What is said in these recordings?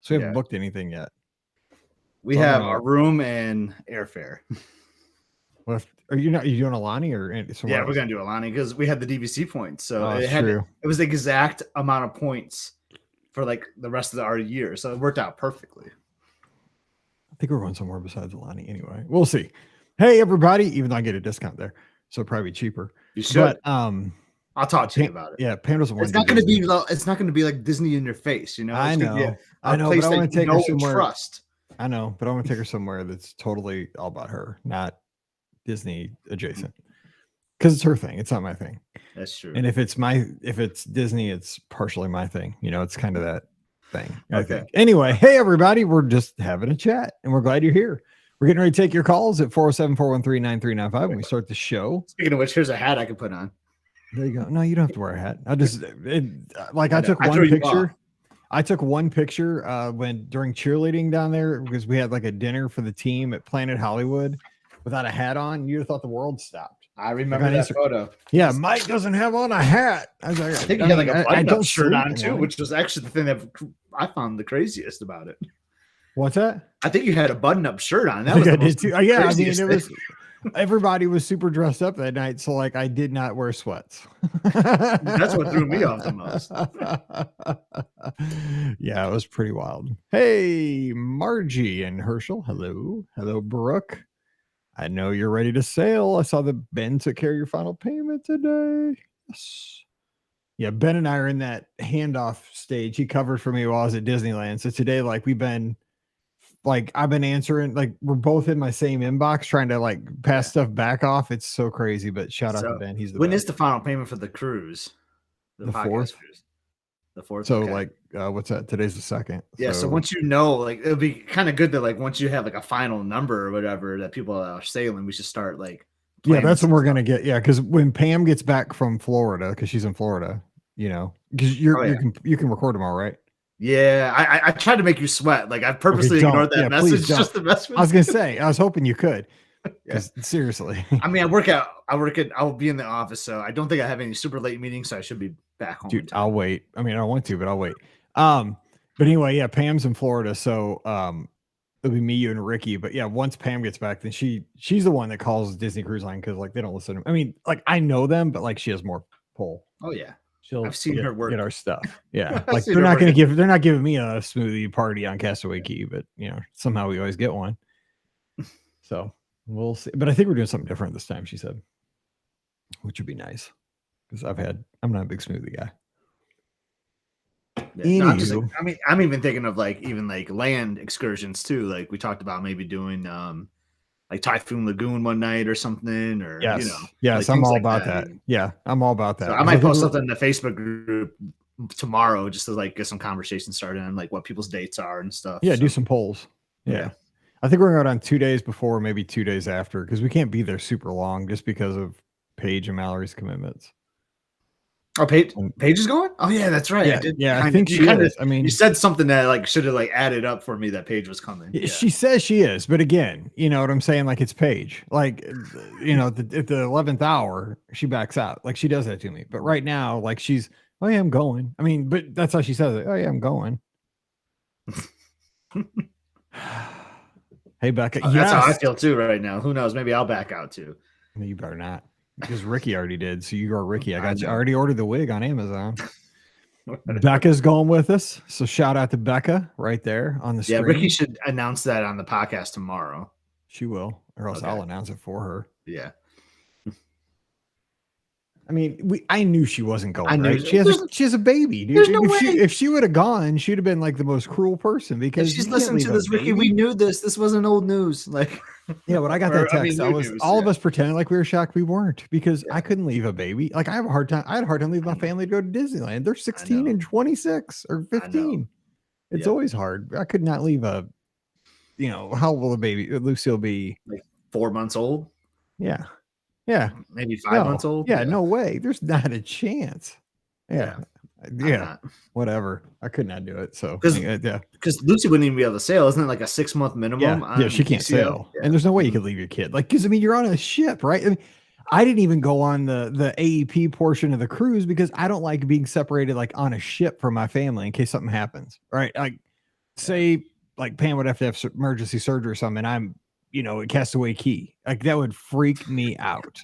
So we haven't booked anything yet. We have our room and airfare. Well, are you doing Alani or somewhere? Yeah, we're gonna do Alani because we had the DVC points, so it was the exact amount of points for like the rest of our year, so it worked out perfectly. I think we're going somewhere besides Alani anyway. We'll see. Hey, everybody! Even though I get a discount there, so it'll probably be cheaper. You should. But, I'll talk to you about it. Yeah, Pam doesn't want. It's not going to be. It's not going to be like Disney in your face, you know. I know. I know. But I want to take her somewhere. Trust. I know, but I want to take her somewhere that's totally all about her, not Disney adjacent, because it's her thing. It's not my thing. That's true. And if it's Disney, it's partially my thing. You know, it's kind of that thing. I think. Anyway, hey everybody, we're just having a chat, and we're glad you're here. We're getting ready to take your calls at 407-413-9395 when we start the show. Speaking of which, here's a hat I can put on. There you go. No, you don't have to wear a hat. I took one picture. I took one picture during cheerleading down there because we had like a dinner for the team at Planet Hollywood without a hat on. You'd have thought the world stopped. I remember that photo. Yeah, Mike doesn't have on a hat. I think he had like a button-up shirt on too, which was actually the thing that I found the craziest about it. What's that? I think you had a button-up shirt on. That was I did too. Yeah, I mean, it was. Everybody was super dressed up that night, so like I did not wear sweats. That's what threw me off the most. Yeah, it was pretty wild. Hey, Margie and Herschel. Hello, Brooke. I know you're ready to sail. I saw that Ben took care of your final payment today. Yes. Yeah, Ben and I are in that handoff stage. He covered for me while I was at Disneyland. So today, like I've been answering, like we're both in my same inbox trying to like pass stuff back off. It's so crazy, but shout out to Ben. He's the when best. Is the final payment for the cruise? The 4th. Cruise. The 4th. So what's that? Today's the 2nd. Yeah. So once you know, like it'll be kind of good that like once you have like a final number or whatever that people are sailing, we should start like. Yeah, that's when we're gonna get. Yeah, because when Pam gets back from Florida, because she's in Florida, you know, because you can record tomorrow, right? Yeah, I tried to make you sweat. Like I purposely ignored that message just to mess with you. I was gonna say, I was hoping you could. Seriously. I mean, I'll be in the office, so I don't think I have any super late meetings, so I should be back home. Dude, I'll wait. I mean, I don't want to, but I'll wait. But anyway, yeah, Pam's in Florida, so it'll be me, you, and Ricky. But yeah, once Pam gets back, then she's the one that calls Disney Cruise Line because like they don't listen to me. I mean, like I know them, but like she has more pull. Oh yeah. I've seen her work. Get our stuff. Yeah, like they're not giving me a smoothie party on Castaway Key, but you know somehow we always get one. So we'll see. But I think we're doing something different this time. She said, which would be nice because I'm not a big smoothie guy. Yeah, no, I'm even thinking of like land excursions too. Like we talked about maybe doing like Typhoon Lagoon one night or something, or yes. you know, yes, I'm all about that. Yeah, I'm all about that. So I might post something in the Facebook group tomorrow just to like get some conversation started on like what people's dates are and stuff. Yeah, do some polls. Yeah. I think we're going on 2 days before, maybe 2 days after, because we can't be there super long just because of Paige and Mallory's commitments. Oh, Paige is going? Oh yeah, that's right. Yeah, I think she is. I mean, you said something that like should have like added up for me that Paige was coming. Yeah. She says she is, but again, you know what I'm saying? Like it's Paige. Like, you know, at the 11th hour, she backs out. Like she does that to me. But right now, like she's, oh yeah, I'm going. I mean, but that's how she says it. Oh yeah, I'm going. Hey, Becca. Oh, that's how I feel too right now. Who knows? Maybe I'll back out too. No, you better not. Because Ricky already did. So you are Ricky. I already ordered the wig on Amazon. Becca's going with us. So shout out to Becca right there on the screen. Yeah, Ricky should announce that on the podcast tomorrow. She will, or else I'll announce it for her. Yeah. I mean, I knew she wasn't going. Right? She has a baby, dude. If she would have gone, she'd have been like the most cruel person because she's listening to this, Ricky. We knew this. This wasn't old news. Like, yeah, when I got that text, all of us pretending like we were shocked we weren't because I couldn't leave a baby. Like I had a hard time leaving my family to go to Disneyland. They're 16 and 26 or 15. It's always hard. I could not leave a, you know, how old will the baby Lucy will be? Like 4 months old. Yeah. Yeah. Maybe 5 months old. Yeah, no way. There's not a chance. Yeah. Whatever. I could not do it. So because Lucy wouldn't even be able to sail. Isn't it like a 6 month minimum? Yeah, she can't sail. Yeah. And there's no way you could leave your kid. Like, because I mean, you're on a ship, right? I mean, I didn't even go on the AEP portion of the cruise because I don't like being separated like on a ship from my family in case something happens. Right. Like say like Pam would have to have emergency surgery or something, and I'm, at Castaway Key. Like that would freak me out.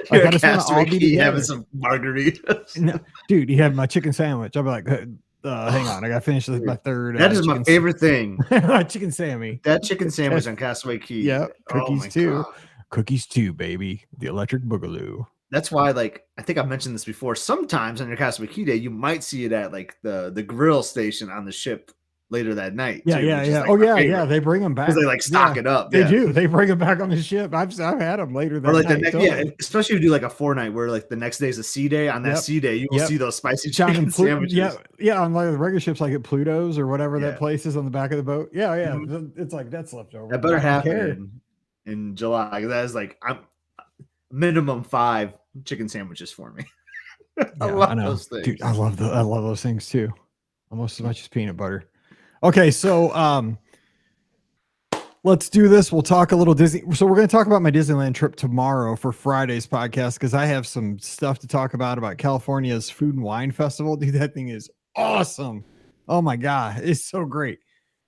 Like I just want to all be together. Having some margaritas. No, dude, you have my chicken sandwich. I'll be like, hang on, I gotta finish my third. That is my favorite thing. Chicken Sammy. That chicken sandwich on Castaway Key. Yeah, cookies too. God. Cookies too, baby. The electric boogaloo. That's why, like, I think I've mentioned this before. Sometimes on your Castaway Key day, you might see it at like the grill station on the ship later that night. Yeah, too, yeah. Like They bring them back because they like stock it up. They do. They bring them back on the ship. I've had them later that night. Especially if you do like a 4-night where like the next day is a sea day. On that sea day, you will see those spicy chicken sandwiches. Yeah. On like the regular ships, like at Pluto's or whatever that place is on the back of the boat. Yeah. Mm-hmm. It's like that's left over. That better happen in July. That is like I'm minimum 5 chicken sandwiches for me. I love those things. Dude, I love those things too. Almost as much as peanut butter. Okay, so let's do this. We'll talk a little Disney. So we're going to talk about my Disneyland trip tomorrow for Friday's podcast because I have some stuff to talk about California's Food and Wine Festival. Dude, that thing is awesome. Oh my God, it's so great.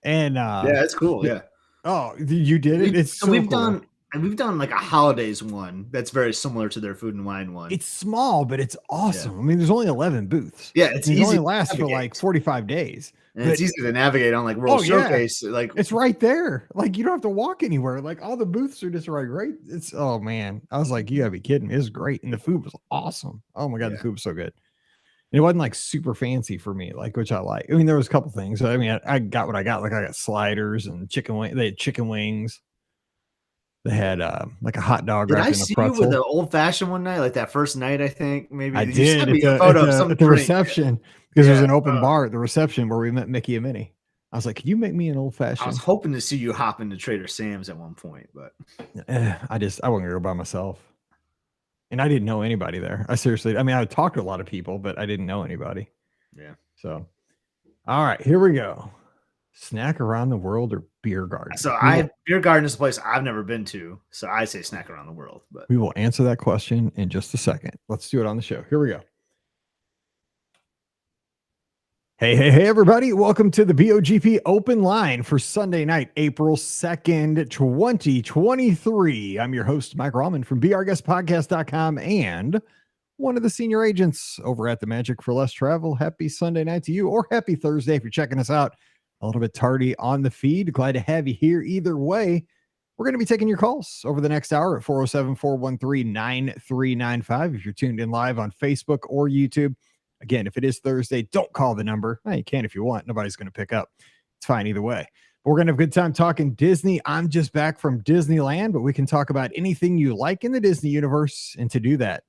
And yeah, it's cool. Yeah. Oh, you did it. It's so cool. We've done like a holidays one that's very similar to their Food and Wine one. It's small, but it's awesome. Yeah. I mean, there's only 11 booths. Yeah, it's easy. It only lasts for like 45 days. And it's easy to navigate on like World Showcase. Yeah. Like it's right there. Like you don't have to walk anywhere. Like all the booths are just right. It's man. I was like, you gotta be kidding me. It was great. And the food was awesome. Oh my God, the food was so good. And it wasn't like super fancy for me, like which I like. I mean, there was a couple things. I mean, I got what I got. Like I got sliders and chicken wings. They had chicken wings. They had like a hot dog wrapped in a pretzel. You with the old fashioned one night, like that first night, I think maybe I did at the reception because there's an open bar at the reception where we met Mickey and Minnie. I was like, "Could you make me an old fashioned?" I was hoping to see you hop into Trader Sam's at one point, but I wasn't gonna go by myself, and I didn't know anybody there. I talked to a lot of people, but I didn't know anybody. Yeah. So, all right, here we go. Snack around the world or beer garden? So beer garden is a place I've never been to. So I say snack around the world, but we will answer that question in just a second. Let's do it on the show. Here we go. Hey, everybody. Welcome to the BOGP Open Line for Sunday night, April 2nd, 2023. I'm your host, Mike Rahman from BRGuestPodcast.com and one of the senior agents over at the Magic for Less Travel. Happy Sunday night to you, or happy Thursday if you're checking us out a little bit tardy on the feed. Glad to have you here either way. We're going to be taking your calls over the next hour at 407-413-9395 if you're tuned in live on Facebook or YouTube. Again, if it is Thursday, don't call the number. You can if you want. Nobody's going to pick up. It's fine either way. But we're going to have a good time talking Disney. I'm just back from Disneyland, but we can talk about anything you like in the Disney universe. And to do that,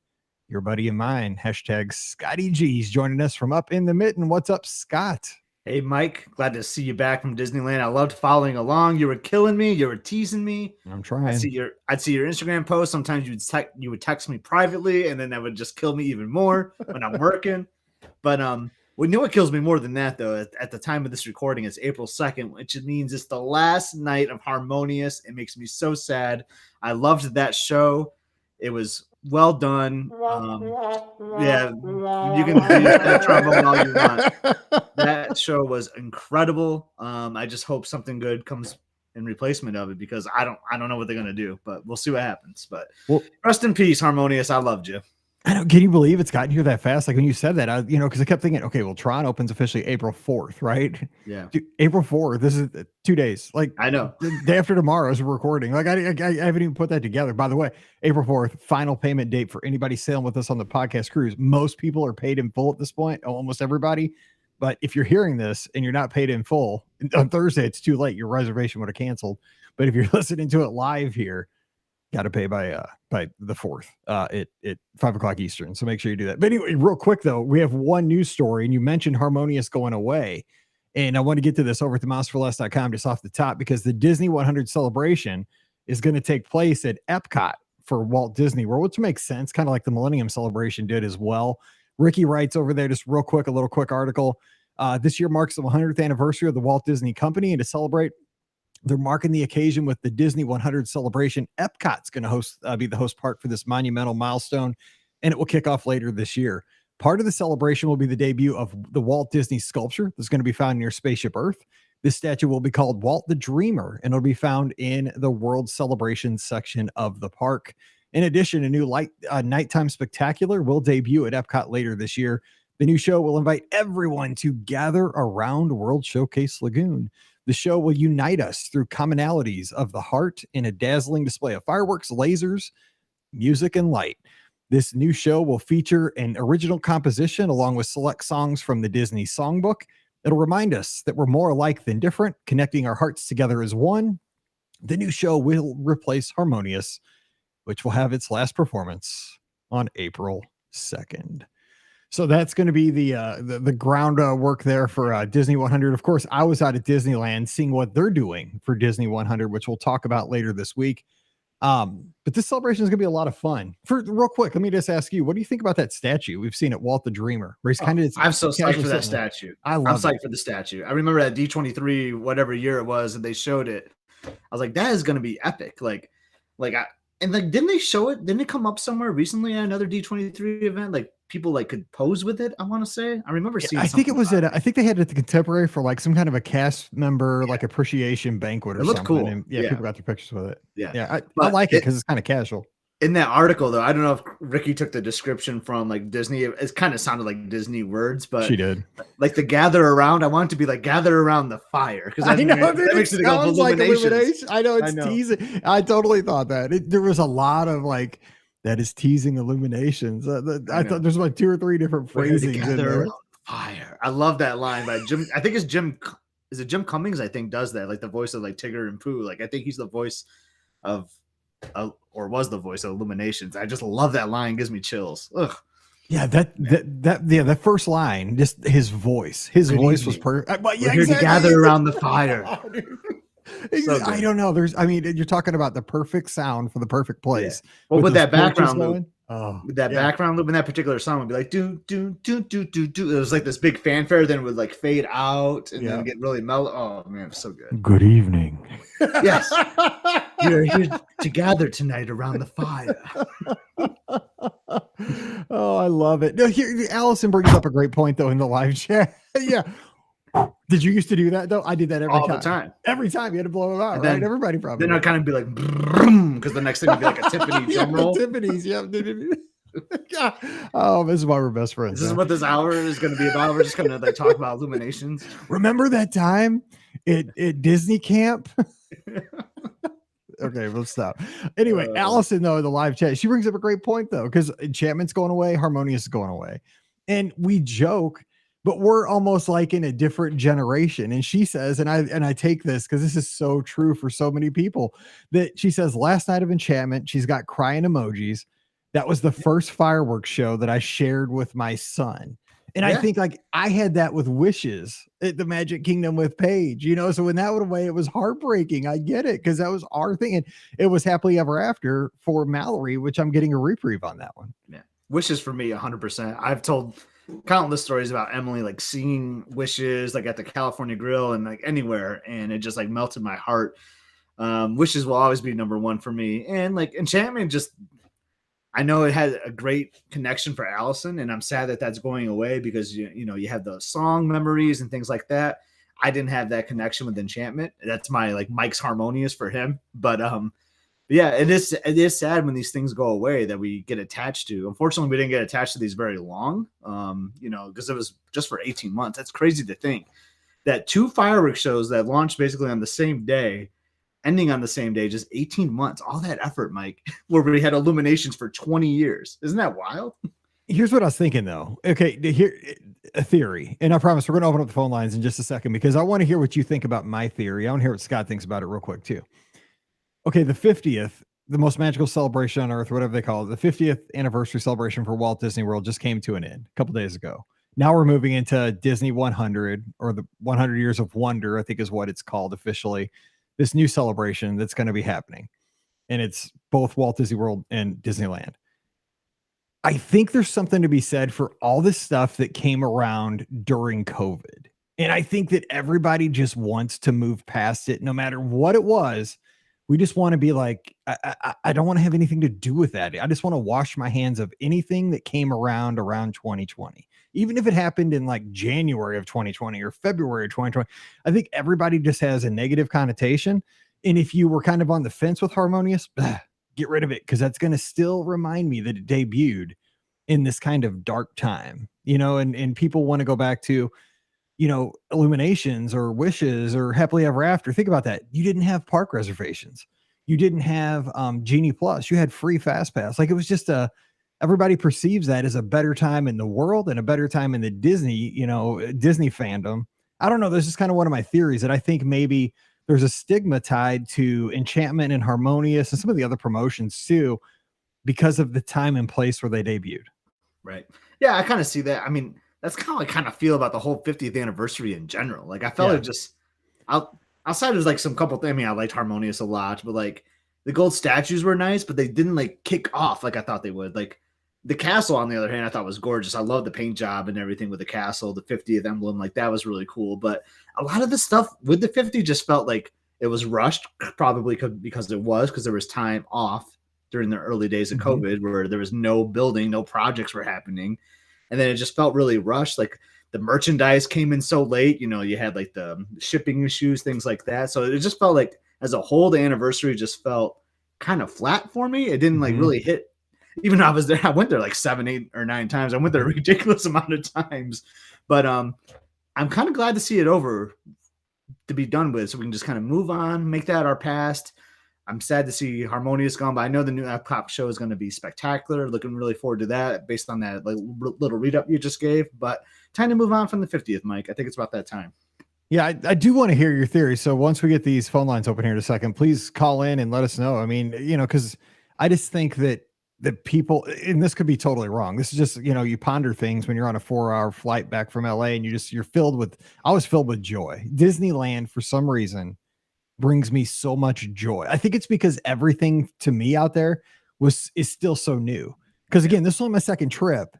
your buddy of mine, hashtag Scotty G's joining us from up in the mitten. What's up, Scott? Hey, Mike, glad to see you back from Disneyland. I loved following along. You were killing me. You were teasing me. I'm trying. I'd see your Instagram post. Sometimes you would text me privately, and then that would just kill me even more when I'm working. But what kills me more than that, though, at the time of this recording, it's April 2nd, which means it's the last night of Harmonious. It makes me so sad. I loved that show. It was well done. Yeah, you can use that trombone all you want. That show was incredible. I just hope something good comes in replacement of it because I don't know what they're gonna do, but we'll see what happens. But rest in peace, Harmonious. I loved you. I know. Can you believe it's gotten here that fast? Like when you said that, because I kept thinking, okay, well, Tron opens officially April 4th, right? Yeah. Dude, April 4th. This is 2 days. Like I know. The day after tomorrow is recording. Like I haven't even put that together. By the way, April 4th, final payment date for anybody sailing with us on the podcast cruise. Most people are paid in full at this point. Almost everybody. But if you're hearing this and you're not paid in full on Thursday, it's too late. Your reservation would have canceled. But if you're listening to it live here, got to pay by the 4th at 5:00 Eastern. So make sure you do that. But anyway, real quick though, we have one news story, and you mentioned Harmonious going away, and I want to get to this over at themonsterforless.com just off the top because the Disney 100 celebration is going to take place at Epcot for Walt Disney World, which makes sense, kind of like the Millennium Celebration did as well. Ricky writes over there just real quick, a little quick article. This year marks the 100th anniversary of the Walt Disney Company, and to celebrate, they're marking the occasion with the Disney 100 celebration. Epcot's going to be the host park for this monumental milestone, and it will kick off later this year. Part of the celebration will be the debut of the Walt Disney sculpture that's going to be found near Spaceship Earth. This statue will be called Walt the Dreamer, and it'll be found in the World Celebration section of the park. In addition, a new nighttime spectacular will debut at Epcot later this year. The new show will invite everyone to gather around World Showcase Lagoon. The show will unite us through commonalities of the heart in a dazzling display of fireworks, lasers, music, and light. This new show will feature an original composition along with select songs from the Disney Songbook. It'll remind us that we're more alike than different, connecting our hearts together as one. The new show will replace Harmonious, which will have its last performance on April 2nd. So that's going to be the groundwork there for Disney 100. Of course, I was out at Disneyland seeing what they're doing for Disney 100, which we'll talk about later this week. But this celebration is going to be a lot of fun. For real quick, let me just ask you, what do you think about that statue we've seen at Walt the Dreamer? Where he's I'm so psyched for that statue. I'm psyched for the statue. I remember at D23, whatever year it was, and they showed it. I was like, that is going to be epic. Didn't they show it? Didn't it come up somewhere recently at another D23 event? Like people could pose with it. I want to say. I remember seeing. I think it was I think they had it at the Contemporary for like some kind of a cast member appreciation banquet or something. Cool. And people got their pictures with it. Yeah. I like it because it's kind of casual. In that article, though, I don't know if Ricky took the description from like Disney. It kind of sounded like Disney words, but she did. Like the gather around. I want it to be like gather around the fire because I know that makes it sounds like illumination. I know it's teasing. I totally thought that there was a lot of like that is teasing illuminations. I thought there's like 2 or 3 different phrasings in there. Fire. I love that line by Jim. I think it's Jim. Is it Jim Cummings? I think does that like the voice of like Tigger and Pooh. Like I think he's the voice of. Or was the voice of Illuminations. I just love that line. Gives me chills. Ugh. Yeah, that first line, just his voice was perfect. We're here to gather around the fire. So I don't know. You're talking about the perfect sound for the perfect place. Yeah. Well, with that background loop, background loop in that particular song would be like do do do do do do. It was like this big fanfare, then would like fade out and then get really mellow. Oh man, it was so good. Good evening. Yes, you're here to gather tonight around the fire. Oh, I love it. No, here Allison brings up a great point though in the live chat. Yeah. Did you used to do that though? I did that all the time. Every time you had to blow them out, right? Everybody probably. Then I'd kind of be like, because the next thing would be like a Tiffany drum roll. Tiffany's, yeah. Oh, this is why we're best friends. This is what this hour is going to be about. We're just going to like talk about Illuminations. Remember that time at Disney Camp? Okay, let's stop. Anyway, Allison though in the live chat, she brings up a great point though, because Enchantment's going away, Harmonious is going away, and we joke. But we're almost like in a different generation. And she says, and I take this because this is so true for so many people, that she says last night of Enchantment, she's got crying emojis. That was the first fireworks show that I shared with my son. And I think like I had that with Wishes at the Magic Kingdom with Paige, so when that went away, it was heartbreaking. I get it because that was our thing. And it was Happily Ever After for Mallory, which I'm getting a reprieve on that one. Yeah. Wishes for me 100%. I've told countless stories about Emily like seeing Wishes like at the California Grill and like anywhere, and it just like melted my heart. Wishes will always be number one for me, and like Enchantment, just I know it had a great connection for Allison, and I'm sad that that's going away because you have those song memories and things like that. I didn't have that connection with Enchantment. That's my like Mike's Harmonious for him, but yeah, it is sad when these things go away that we get attached to. Unfortunately, we didn't get attached to these very long, because it was just for 18 months. That's crazy to think that 2 fireworks shows that launched basically on the same day, ending on the same day, just 18 months. All that effort, Mike, where we had Illuminations for 20 years. Isn't that wild? Here's what I was thinking, though. Okay, here a theory, and I promise we're going to open up the phone lines in just a second because I want to hear what you think about my theory. I want to hear what Scott thinks about it real quick, too. Okay, the 50th, the most magical celebration on earth, whatever they call it, the 50th anniversary celebration for Walt Disney World just came to an end a couple days ago. Now we're moving into Disney 100, or the 100 Years of Wonder, I think is what it's called officially. This new celebration that's going to be happening. And it's both Walt Disney World and Disneyland. I think there's something to be said for all this stuff that came around during COVID. And I think that everybody just wants to move past it, no matter what it was. We just want to be like, I don't want to have anything to do with that. I just want to wash my hands of anything that came around 2020. even if it happened in like January of 2020 or February of 2020, I think everybody just has a negative connotation. And if you were kind of on the fence with Harmonious, get rid of it, because that's going to still remind me that it debuted in this kind of dark time, and people want to go back to, Illuminations or Wishes or Happily Ever After. Think about that. You didn't have park reservations. You didn't have Genie Plus. You had free Fast Pass. Like, it was just everybody perceives that as a better time in the world and a better time in the Disney, Disney fandom. I don't know. This is kind of one of my theories, that I think maybe there's a stigma tied to Enchantment and Harmonious and some of the other promotions too, because of the time and place where they debuted. Right. Yeah, I kind of see that. I mean, that's kind of feel about the whole 50th anniversary in general. Like, I felt it just outside of like some couple things. I mean, I liked Harmonious a lot, but like the gold statues were nice, but they didn't like kick off like I thought they would. Like the castle, on the other hand, I thought was gorgeous. I love the paint job and everything with the castle, the 50th emblem, like that was really cool. But a lot of the stuff with the 50 just felt like it was rushed, probably because there was time off during the early days of COVID, where there was no building, no projects were happening. And then it just felt really rushed. Like the merchandise came in so late, you had like the shipping issues, things like that. So it just felt like as a whole, the anniversary just felt kind of flat for me. It didn't like really hit, even though I was there. I went there like 7, 8, or 9 times. I went there a ridiculous amount of times, but I'm kind of glad to see it over, to be done with, so we can just kind of move on, make that our past. I'm sad to see Harmonious gone, but I know the new Epcot show is going to be spectacular. Looking really forward to that based on that like little read up you just gave. But time to move on from the 50th, Mike. I think it's about that time. Yeah, I do want to hear your theory. So once we get these phone lines open here in a second, please call in and let us know. I mean, because I just think that the people, and this could be totally wrong. This is just, you ponder things when you're on a 4-hour flight back from LA and you're filled with, I was filled with joy. Disneyland, for some reason, brings me so much joy. I think it's because everything to me out there is still so new. Because again, this was only my second trip.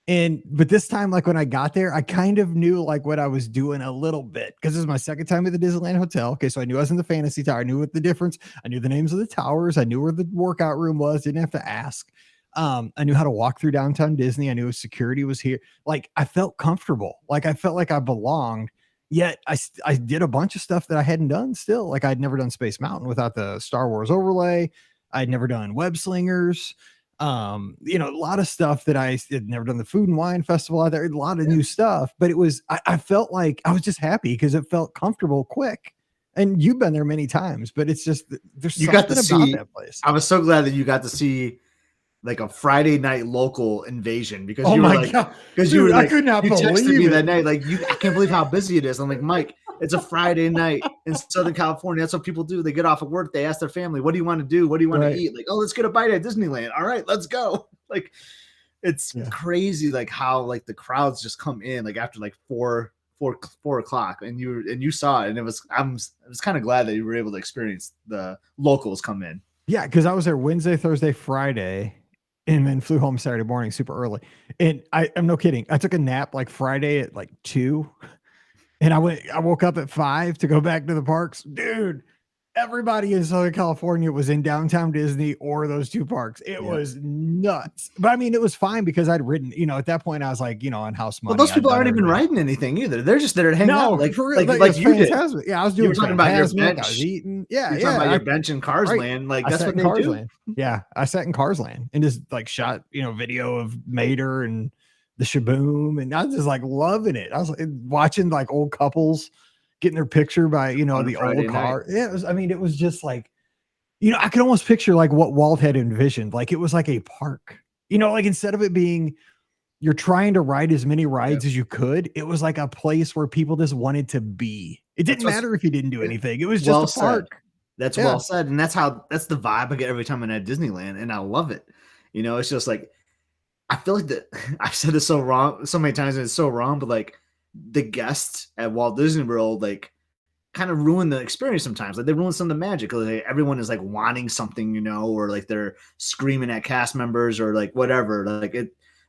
But this time, like when I got there, I kind of knew like what I was doing a little bit, because this is my second time at the Disneyland Hotel. Okay. So I knew I was in the Fantasy Tower. I knew what the difference. I knew the names of the towers. I knew where the workout room was. Didn't have to ask. I knew how to walk through downtown Disney. I knew security was here. Like, I felt comfortable. Like, I felt like I belonged. Yet I did a bunch of stuff that I hadn't done still. Like, I'd never done Space Mountain without the Star Wars overlay. I'd never done Web Slingers. A lot of stuff that I had never done. The Food and Wine Festival out there, a lot of new stuff. But it was, I felt like I was just happy because it felt comfortable quick. And you've been there many times, but it's just, there's something about that place. I was so glad that you got to see like a Friday night local invasion, because you were like, I could not believe me that night. Like, I can't believe how busy it is. I'm like, Mike, it's a Friday night in Southern California. That's what people do. They get off of work. They ask their family, what do you want to do? What do you want to eat? Like, oh, let's get a bite at Disneyland. All right, let's go. Like, it's crazy. Like how like the crowds just come in like after like 4 o'clock, and you saw it. And I was kind of glad that you were able to experience the locals come in. Yeah. Cause I was there Wednesday, Thursday, Friday, and then flew home Saturday morning super early. And I'm no kidding. I took a nap like Friday at like 2, and I woke up at 5 to go back to the parks. Dude, everybody in Southern California was in downtown Disney or those 2 parks. It was nuts. But I mean, it was fine because I'd ridden, at that point I was like, on house money. Well, those people aren't even riding anything either. They're just there to hang out. Like, for real, like you did. Yeah, I was doing, you were talking about your bench. I was eating. Yeah. You're talking about your bench in Cars Land. Like, that's what they do. Land. Yeah. I sat in Cars Land and just like shot, video of Mater and the Shaboom. And I was just like loving it. I was like, watching like old couples getting their picture by, the old car. Yeah, it was just like, I could almost picture like what Walt had envisioned. Like, it was like a park, like instead of it being, you're trying to ride as many rides as you could, it was like a place where people just wanted to be. It didn't matter if you didn't do anything. It was just a park. That's well said. And that's the vibe I get every time I'm at Disneyland. And I love it. It's just like, I feel like I've said this so wrong so many times, and it's so wrong, but like, the guests at Walt Disney World like kind of ruin the experience sometimes. Like, they ruin some of the magic. Like, everyone is like wanting something, or like they're screaming at cast members or like whatever. Like,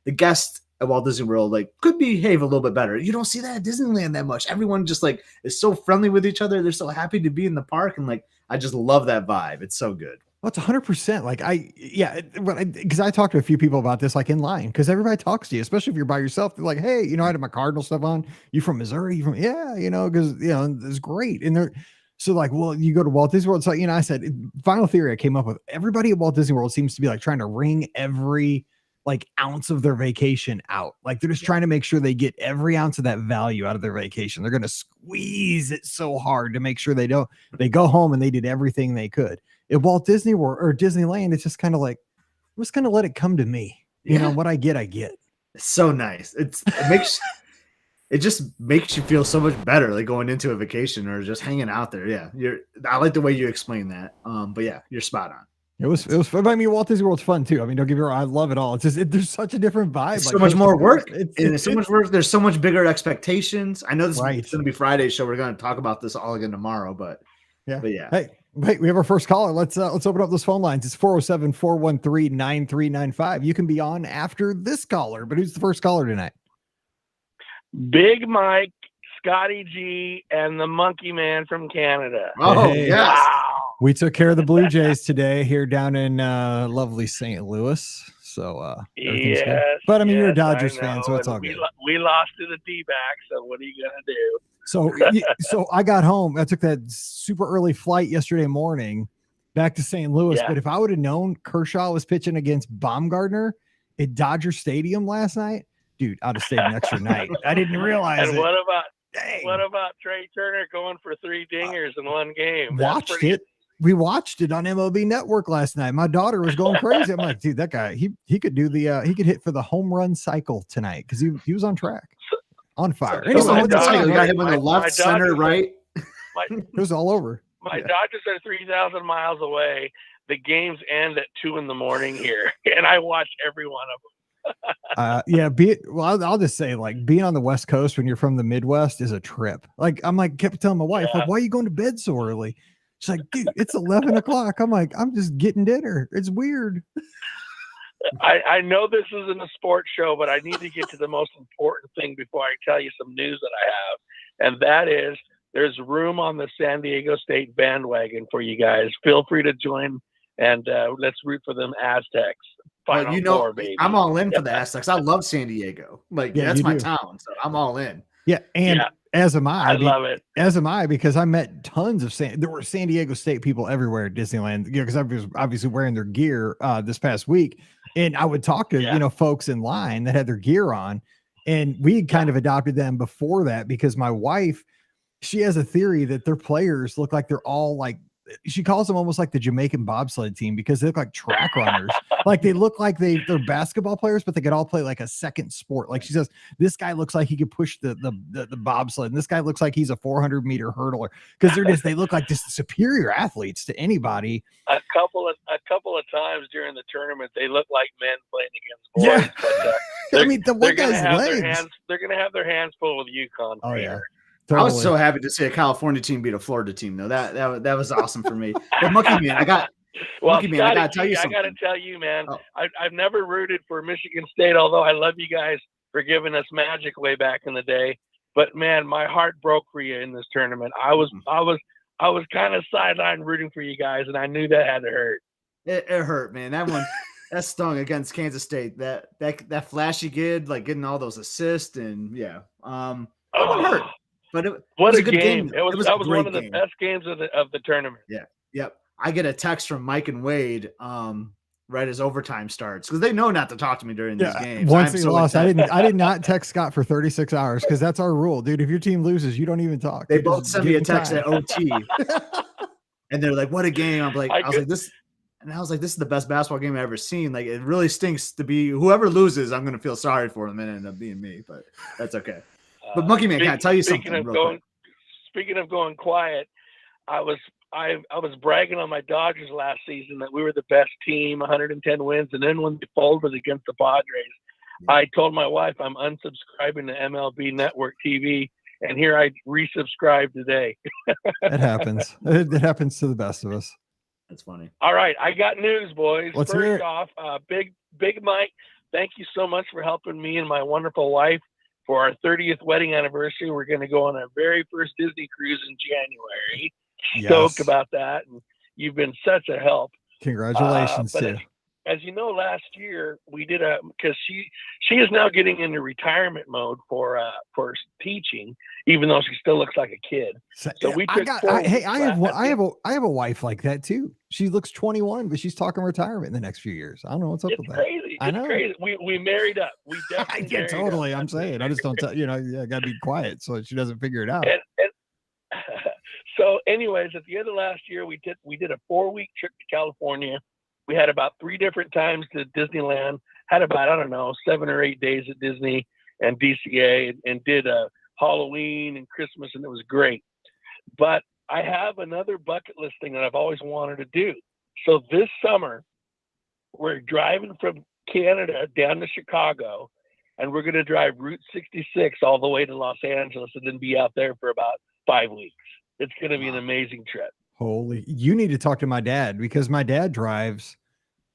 the guests at Walt Disney World like could behave a little bit better. You don't see that at Disneyland that much. Everyone just like is so friendly with each other. They're so happy to be in the park, and like I just love that vibe. It's so good. Oh, it's 100%. Like because I talked to a few people about this, like in line, because everybody talks to you, especially if you're by yourself. They're like, "Hey, I had my Cardinal stuff on. You from Missouri? You from yeah, because it's great." And they're so like, well, you go to Walt Disney World. So I said, final theory I came up with: everybody at Walt Disney World seems to be like trying to wring every like ounce of their vacation out. Like they're just trying to make sure they get every ounce of that value out of their vacation. They're going to squeeze it so hard to make sure they go home and they did everything they could. At Walt Disney World or Disneyland, it's just kind of like, I'm just gonna let it come to me. What I get, I get. It's so nice. It just makes you feel so much better, like going into a vacation or just hanging out there. Yeah, I like the way you explain that. But yeah, you're spot on. It was fun. I mean, Walt Disney World's fun too. I mean, don't get me wrong, I love it all. It's just there's such a different vibe. It's so much more work. It's so much work. There's so much bigger expectations. I know this is going to be Friday's show. We're going to talk about this all again tomorrow, but yeah. Hey, wait, we have our first caller. Let's open up those phone lines. It's 407-413-9395. You can be on after this caller, but who's the first caller tonight? Big Mike, Scotty G, and the Monkey Man from Canada. Oh, hey, yes. Wow. We took care of the Blue Jays today here down in lovely St. Louis. So everything's good. But I mean, you're a Dodgers fan, so it's all good. We lost to the D-backs, so what are you gonna do? So I got home. I took that super early flight yesterday morning back to St. Louis. Yeah. But if I would have known Kershaw was pitching against Baumgartner at Dodger Stadium last night, dude, I'd have stayed an extra night. I didn't realize and it. What about Trey Turner going for 3 dingers in one game? Watched it. We watched it on MLB Network last night. My daughter was going crazy. I'm like, dude, that guy, he could do he could hit for the home run cycle tonight because he was on track, on fire. Anyway, you got him on the left, center, right. It was all over. My Dodgers are 3,000 miles away. The games end at 2 a.m. here, and I watch every one of them. I'll just say, like, being on the West Coast when you're from the Midwest is a trip. Like, kept telling my wife, like, why are you going to bed so early? She's like, dude, it's 11 o'clock. I'm like, I'm just getting dinner. It's weird. I know this isn't a sports show, but I need to get to the most important thing before I tell you some news that I have. And that is there's room on the San Diego State bandwagon for you guys. Feel free to join and let's root for them Aztecs. Four, baby. I'm all in for the Aztecs. I love San Diego. That's my town. So I'm all in. Yeah. And as am I. I love it. As am I, because I met tons of there were San Diego State people everywhere at Disneyland, because I was obviously wearing their gear this past week. And I would talk to, folks in line that had their gear on, and we kind of adopted them before that because my wife, she has a theory that their players look like they're all like, she calls them almost like the Jamaican bobsled team because they look like track runners. Like they look like they're basketball players, but they could all play like a second sport. Like she says, this guy looks like he could push the bobsled, and this guy looks like he's a 400-meter hurdler, because they look like just superior athletes to anybody. A couple of times during the tournament, they look like men playing against boys. Yeah. But, I mean, the one guy's legs. They're going to have their hands full with UConn. Oh yeah. Totally. I was so happy to see a California team beat a Florida team, though. That was awesome for me. But Monkey Man, I got to tell you something. I got to tell you, man. Oh. I've never rooted for Michigan State, although I love you guys for giving us magic way back in the day. But man, my heart broke for you in this tournament. I was kind of sidelined rooting for you guys, and I knew that had to hurt. It hurt, man. That one that stung against Kansas State. That flashy kid, like getting all those assists, and it hurt. But it was a good game. That was one of the best games of the tournament. Yeah. Yep. I get a text from Mike and Wade right as overtime starts, because they know not to talk to me during these games. Once he lost, I did not text Scott for 36 hours because that's our rule, dude. If your team loses, you don't even talk. They both sent me a text at OT, and they're like, "What a game!" I was like, "This is the best basketball game I've ever seen." Like, it really stinks to be whoever loses. I'm going to feel sorry for them and end up being me, but that's okay. But Monkey Man, can I tell you something? Speaking of going quiet, I was bragging on my Dodgers last season that we were the best team, 110 wins, and then when they folded against the Padres, I told my wife I'm unsubscribing to MLB Network TV, and here I resubscribed today. It happens. It happens to the best of us. That's funny. All right, I got news, boys. Let's hear it. First off, Big Mike, thank you so much for helping me and my wonderful wife. For our 30th wedding anniversary, we're going to go on our very first Disney cruise in January. Stoked about that. And you've been such a help. Congratulations But to as you know, last year we did because she is now getting into retirement mode for teaching, even though she still looks like a kid. So we took I have a wife like that too. She looks 21, but she's talking retirement in the next few years. I don't know what's up with that. Crazy. I know. It's crazy. We married up. We definitely married totally. up. I'm saying I just don't tell I gotta be quiet so she doesn't figure it out. And so, anyways, at the end of last year, we did a 4-week trip to California. We had about 3 different times to Disneyland. Had about 7 or 8 days at Disney and DCA, and did a Halloween and Christmas, and it was great. But I have another bucket list thing that I've always wanted to do. So this summer, we're driving from Canada down to Chicago, and we're going to drive Route 66 all the way to Los Angeles, and then be out there for about 5 weeks. It's going to be an amazing trip. You need to talk to my dad, because my dad drives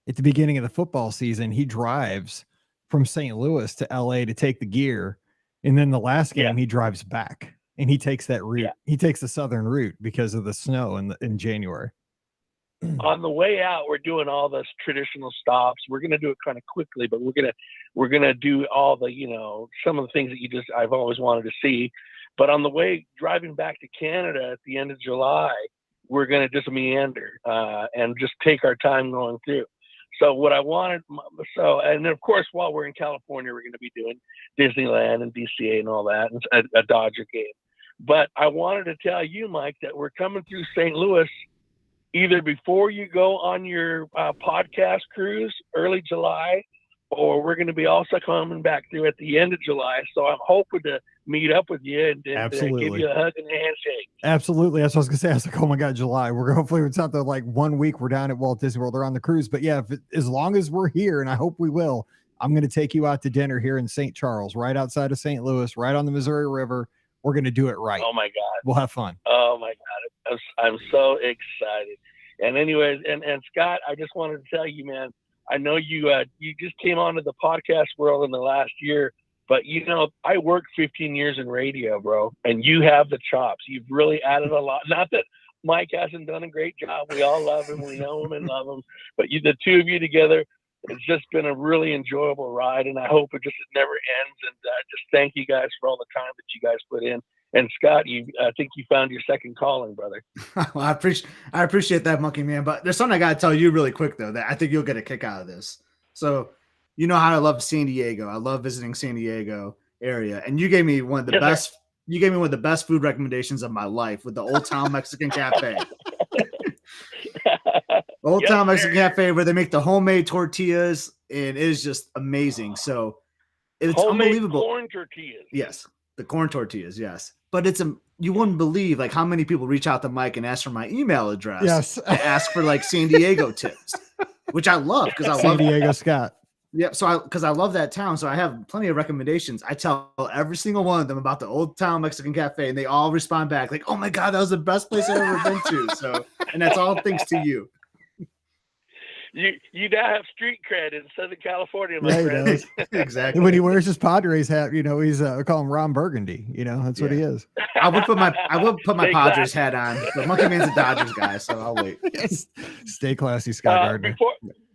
at the beginning of the football season. He drives from St. Louis to LA to take the gear. And then the last game, he drives back and he takes that route. Yeah. He takes the southern route because of the snow in January. On the way out, we're doing all the traditional stops. We're going to do it kind of quickly, but we're going to do all the, some of the things that I've always wanted to see. But on the way driving back to Canada at the end of July, we're going to just meander and just take our time going through. So what I wanted, and then of course, while we're in California, we're going to be doing Disneyland and DCA and all that, and a Dodger game. But I wanted to tell you, Mike, that we're coming through St. Louis either before you go on your podcast cruise early July, or we're going to be also coming back through at the end of July. So I'm hoping to meet up with you and give you a hug and a handshake. Absolutely. That's what I was going to say. I was like, oh my God, July. Hopefully it's not the 1 week we're down at Walt Disney World or on the cruise. But yeah, as long as we're here, and I hope we will, I'm going to take you out to dinner here in St. Charles, right outside of St. Louis, right on the Missouri River. We're going to do it right. Oh my God. We'll have fun. Oh my God. I'm so excited. And anyways, and Scott, I just wanted to tell you, man, I know you just came onto the podcast world in the last year, but I worked 15 years in radio, bro, and you have the chops. You've really added a lot. Not that Mike hasn't done a great job. We all love him. We know him and love him. But the two of you together, it's just been a really enjoyable ride, and I hope it never ends. And just thank you guys for all the time that you guys put in. And Scott, I think you found your second calling, brother. Well, I appreciate that, Monkey Man. But there's something I got to tell you really quick, though, that I think you'll get a kick out of this. So, you know how I love San Diego. I love visiting San Diego area. And you gave me one of the best. You gave me one of the best food recommendations of my life with the Old Town Mexican Cafe. Old Town Mexican Cafe, where they make the homemade tortillas, and it is just amazing. So it's homemade unbelievable. Corn tortillas. Yes, the corn tortillas. Yes, but you wouldn't believe how many people reach out to Mike and ask for my email address to ask for San Diego tips, which I love because I love San Diego Scott. Yep. So because I love that town, so I have plenty of recommendations. I tell every single one of them about the Old Town Mexican Cafe, and they all respond back like, "Oh my God, that was the best place I've ever been to." So, and that's all thanks to you. You now have street cred in Southern California, my friend. He does. Exactly. When he wears his Padres hat, he's I call him Ron Burgundy. That's what he is. I would put my Padres hat on, but Monkey Man's a Dodgers guy, so I'll wait. Yes. Stay classy, Scott Gardner.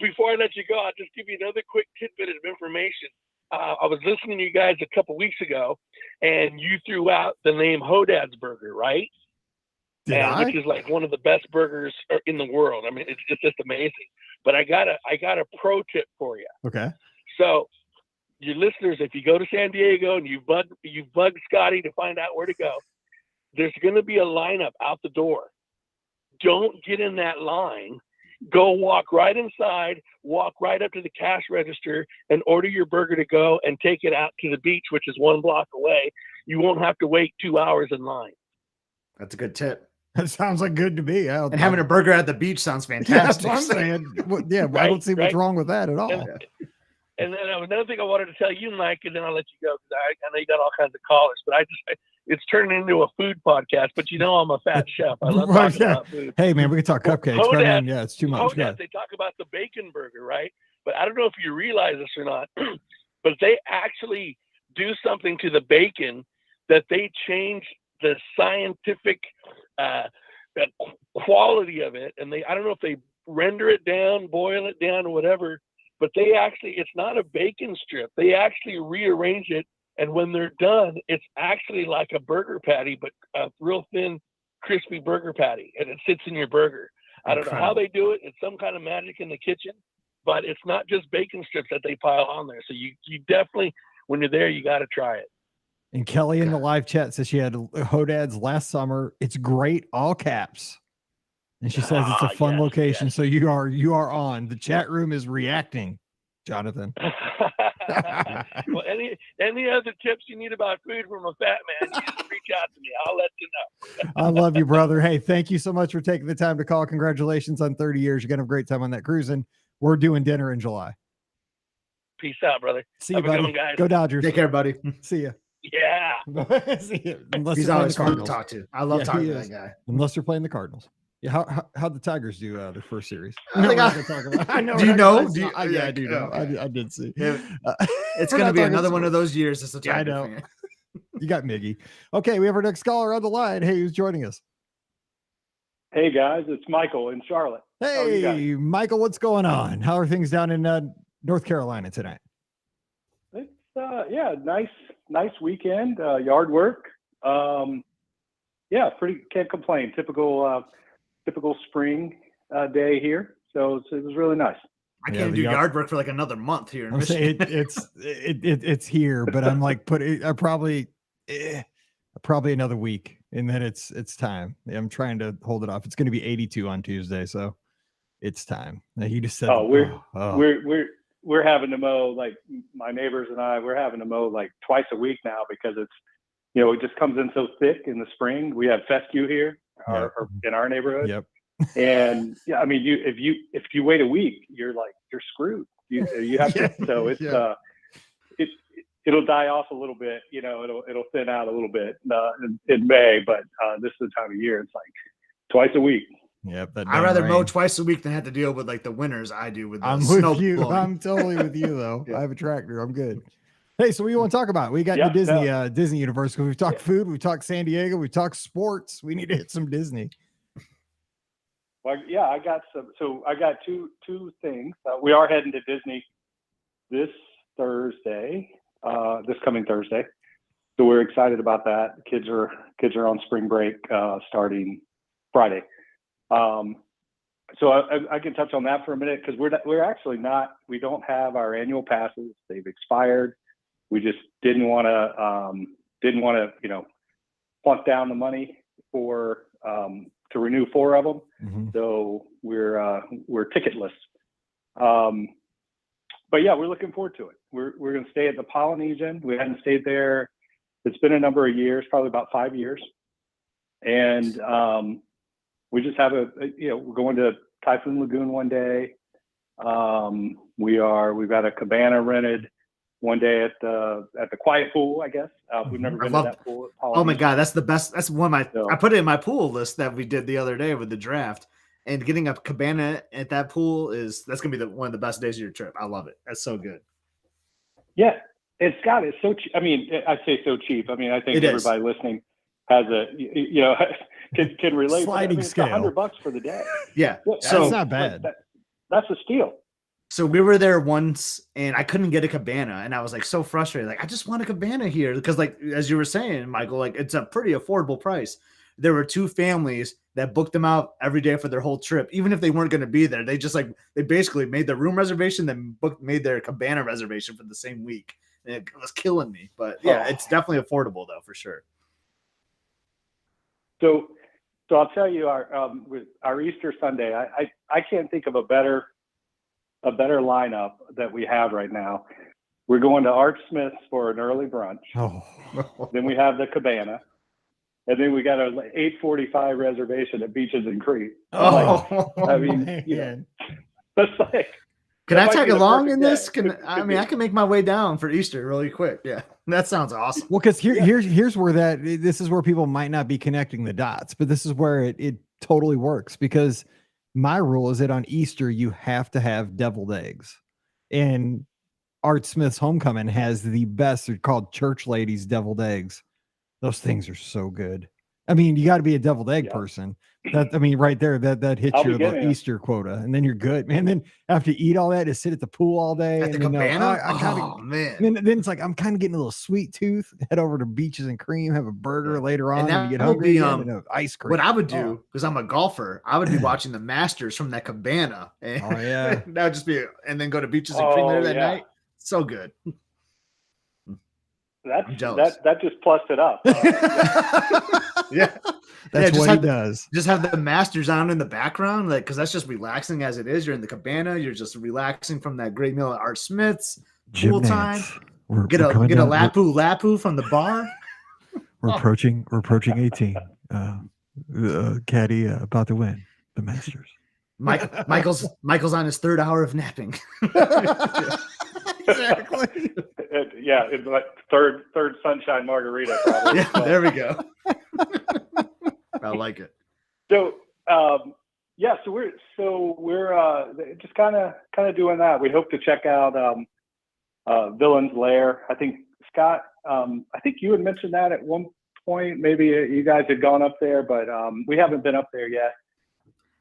Before I let you go, I'll just give you another quick tidbit of information. I was listening to you guys a couple weeks ago, and you threw out the name Hodad's Burger, right? Which is one of the best burgers in the world. I mean, it's just amazing. But I got a pro tip for you. Okay. So your listeners, if you go to San Diego and you bug Scotty to find out where to go, there's going to be a lineup out the door. Don't get in that line. Go walk right inside, walk right up to the cash register and order your burger to go and take it out to the beach, which is 1 block away. You won't have to wait 2 hours in line. That's a good tip. That sounds like good to me. And having a burger at the beach sounds fantastic. Yeah, that's what I'm saying. I don't see what's wrong with that at all. And then another thing I wanted to tell you, Mike, and then I'll let you go because I know you got all kinds of callers, but it's turning into a food podcast. But I'm a fat chef. I love talking about food. Hey man, we can talk cupcakes. Hodad, it's too much. They talk about the bacon burger, right? But I don't know if you realize this or not, but they actually do something to the bacon that they change the scientific quality of it, and I don't know if they render it down, boil it down, or whatever. But they actually, it's not a bacon strip. They actually rearrange it. And when they're done, it's actually like a burger patty, but a real thin, crispy burger patty. And it sits in your burger. I don't know how they do it. It's some kind of magic in the kitchen, but it's not just bacon strips that they pile on there. So you definitely, when you're there, you got to try it. And Kelly in the live chat says she had Hodad's last summer. It's great, all caps. And she says it's a fun location. Yes. So you are on. The chat room is reacting, Jonathan. Well, any other tips you need about food from a fat man, you just reach out to me. I'll let you know. I love you, brother. Hey, thank you so much for taking the time to call. Congratulations on 30 years. You're going to have a great time on that cruise. And we're doing dinner in July. Peace out, brother. See you, buddy. Guys. Go Dodgers. Take care, buddy. See ya. Yeah. See ya. He's always fun to talk to. I love talking to that guy. Unless they're playing the Cardinals. Yeah, how'd the Tigers do their first series? I know. Do you know? I do know. I did see. Yeah. It's going to be another one of those years. As a Tiger I know. Fan. You got Miggy. Okay, we have our next caller on the line. Hey, who's joining us? Hey guys, it's Michael in Charlotte. Hey, Michael, what's going on? How are things down in North Carolina tonight? It's nice weekend. Yard work. Can't complain. Typical spring day here. So it was really nice. I can't do yard work for like another month here in Michigan. It's here, but I'm like probably another week, and then it's time. I'm trying to hold it off. It's going to be 82 on Tuesday, so it's time. Now you just said, we're having to mow, like my neighbors and I. We're having to mow like twice a week now because it's it just comes in so thick in the spring. We have fescue here or in our neighborhood. Yep. And I mean, if you wait a week, you're screwed. You have to. So it's it'll die off a little bit. It'll thin out a little bit in May, but this is the time of year. It's like twice a week. Yep. I'd rather mow twice a week than have to deal with like the winters I do with the I'm snow with you. blowing. I'm totally with you though. Yeah. I have a tractor. I'm good. Hey, so what do you want to talk about? We got the Disney universe. We've talked food. We've talked San Diego. We've talked sports. We need to hit some Disney. Well, yeah, I got some. So I got two things. We are heading to Disney this Thursday, this coming Thursday. So we're excited about that. Kids are on spring break starting Friday. So I can touch on that for a minute because we're actually not. We don't have our annual passes. They've expired. We just didn't want to plunk down the money for to renew 4 of them. Mm-hmm. So we're ticketless. But yeah, we're looking forward to it. We're going to stay at the Polynesian. We hadn't stayed there. It's been a number of years, probably about 5 years. And we just have we're going to Typhoon Lagoon one day. We've got a cabana rented one day at the quiet pool, I guess. We've never been to that pool. Oh my God, that's the best. That's one of my. I put it in my pool list that we did the other day with the draft. And getting a cabana at that pool that's gonna be one of the best days of your trip. I love it. That's so good. Yeah, it's so cheap. I mean, I say so cheap. I mean, I think everybody listening has can relate. Sliding scale. $100 for the day. Yeah. So it's not bad. That's a steal. So we were there once and I couldn't get a cabana and I was like so frustrated. Like, I just want a cabana here because like, as you were saying, Michael, like it's a pretty affordable price. There were 2 families that booked them out every day for their whole trip. Even if they weren't going to be there, they basically made their room reservation, then made their cabana reservation for the same week. And it was killing me, but yeah, it's definitely affordable though, for sure. So I'll tell you our Easter Sunday, I can't think of a better lineup that we have right now. We're going to Art Smith's for an early brunch. Oh. Then we have the cabana. And then we got an 8:45 reservation at Beaches and Creek. Oh, I mean, that's like. Can I tag along in this? I can make my way down for Easter really quick. Yeah, that sounds awesome. Well, because here's where this is where people might not be connecting the dots, but this is where it totally works because my rule is that on Easter you have to have deviled eggs, and Art Smith's Homecoming has the best. They're called Church Ladies deviled eggs. Those things are so good. I mean, you got to be a deviled egg person, That, I mean, right there, that hits I'll be your getting little it. Easter quota, and then you're good, man. Then after you eat all that, just sit at the pool all day, At the and then cabana? I gotta, Oh man. then it's like I'm kind of getting a little sweet tooth. Head over to Beaches and Cream, have a burger later on, And and you that get will hungry be again, and ice cream. what I would Oh. do, because I'm a golfer, I would be watching the Masters from that cabana. And Oh yeah, that would just be, and then go to Beaches and Cream later that night. So good. That's I'm jealous. that just plussed it up. Yeah. that's just what he does. Just have the Masters on in the background, like, because that's just relaxing as it is. You're in the cabana, you're just relaxing from that great meal at Art Smith's. Pool time. Get a lapu from the bar. We're approaching 18. Caddy about to win the Masters. Michael's on his third hour of napping. Exactly. It's like third sunshine margarita. Probably. Yeah, there we go. I like it. So we're just kind of doing that. We hope to check out Villain's Lair. I think Scott, I think you had mentioned that at one point. Maybe you guys had gone up there, but we haven't been up there yet.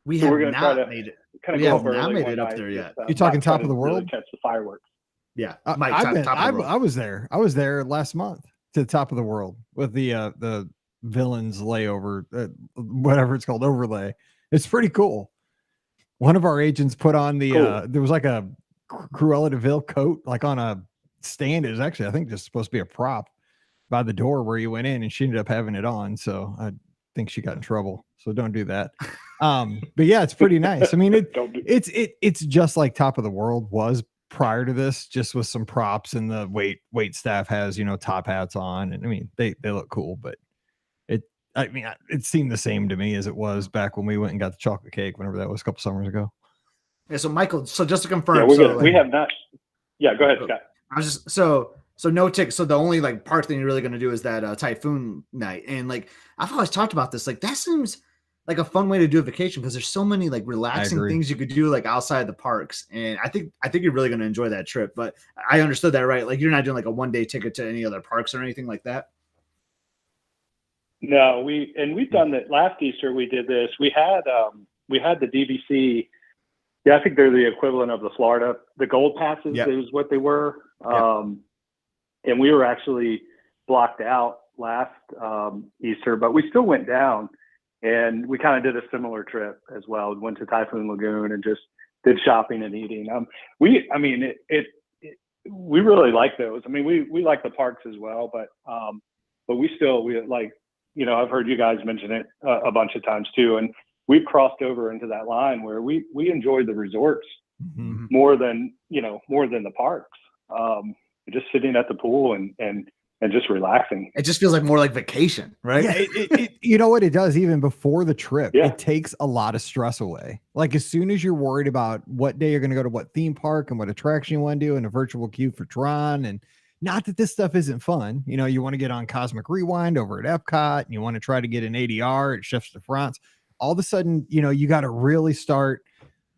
We so have we're gonna not try to made it. Kind of We go have up not early made one it up night, there yet. You talking not top trying of the to really world? catch the fireworks. Yeah, I was there. I was there last month to the top of the world with the Villains layover, whatever it's called, overlay. It's pretty cool. One of our agents put on the there was like a Cruella de Vil coat, like on a stand. It was actually, I think, just supposed to be a prop by the door where you went in, and she ended up having it on. So I think she got in trouble. So don't do that. But yeah, it's pretty nice. I mean, it's just like Top of the World was prior to this, just with some props, and the wait staff has, top hats on, and I mean they look cool, but it seemed the same to me as it was back when we went and got the chocolate cake, whenever that was, a couple summers ago. Yeah, so Michael, so just to confirm, we have not. Yeah, go ahead, Scott. I was just so no tickets. So the only like park thing you're really going to do is that Typhoon night, and like I've always talked about this. Like that seems like a fun way to do a vacation, because there's so many like relaxing things you could do like outside the parks, and I think you're really going to enjoy that trip. But I understood that right. Like you're not doing like a 1-day ticket to any other parks or anything like that. No, we've done that. Last Easter we did this. We had the DVC. Yeah, I think they're the equivalent of the Florida, the gold passes is what they were. And we were actually blocked out last Easter, but we still went down, and we kind of did a similar trip as well. We went to Typhoon Lagoon and just did shopping and eating. We really like those. I mean, we like the parks as well, but we like, I've heard you guys mention it a bunch of times too. And we've crossed over into that line where we enjoy the resorts more than the parks. Just sitting at the pool and just relaxing. It just feels like more like vacation, right? Yeah, it you know what it does, even before the trip, Yeah. It takes a lot of stress away. Like as soon as you're worried about what day you're going to go to what theme park and what attraction you want to do and a virtual queue for Tron, and not that this stuff isn't fun. You want to get on Cosmic Rewind over at Epcot, and you want to try to get an ADR at Chefs de France. All of a sudden, you got to really start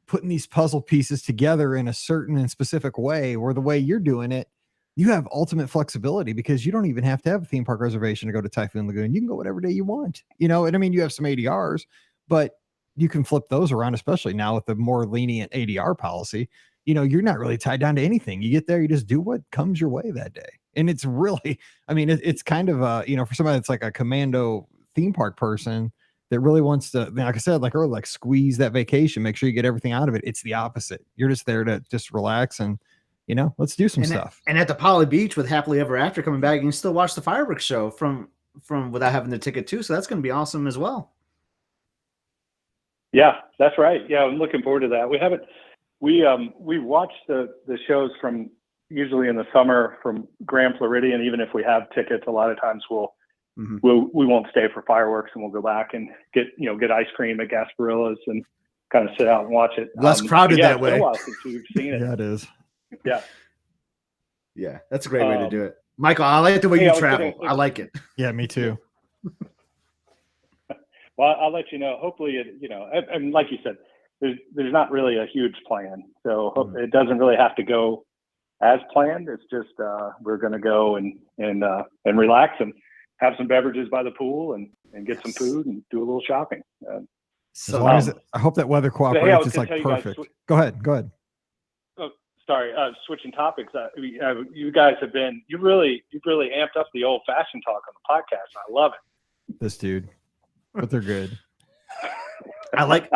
putting these puzzle pieces together in a certain and specific way, where the way you're doing it, you have ultimate flexibility, because you don't even have to have a theme park reservation to go to Typhoon Lagoon. You can go whatever day you want, and I mean, you have some ADRs, but you can flip those around, especially now with the more lenient ADR policy. You're not really tied down to anything. You get there, you just do what comes your way that day. And it's really, I mean, it's kind of for somebody that's like a commando theme park person that really wants to, like I said, like earlier, like squeeze that vacation, make sure you get everything out of it. It's the opposite. You're just there to just relax and, let's do some stuff. And at the Poly Beach with Happily Ever After coming back, you can still watch the fireworks show from without having the ticket too. So that's going to be awesome as well. Yeah, that's right. Yeah, I'm looking forward to that. We watch the shows from usually in the summer from Grand Floridian. Even if we have tickets, a lot of times we won't stay for fireworks, and we'll go back and get ice cream at Gasparilla's and kind of sit out and watch it. Less crowded that way. It's been a while since we've seen it. Yeah, it is. Yeah, that's a great way to do it. Michael, I like the way you travel. I like it. Yeah, me too. Well, I'll let you know. Hopefully, and like you said, there's not really a huge plan, so it doesn't really have to go as planned. It's just we're going to go and relax and have some beverages by the pool and get some food and do a little shopping. As long as I hope that weather cooperates, I was it's gonna like tell you guys, perfect. Go ahead. Oh, sorry, switching topics. You guys have been you've really amped up the old fashioned talk on the podcast. I love it. This dude, but they're good. I like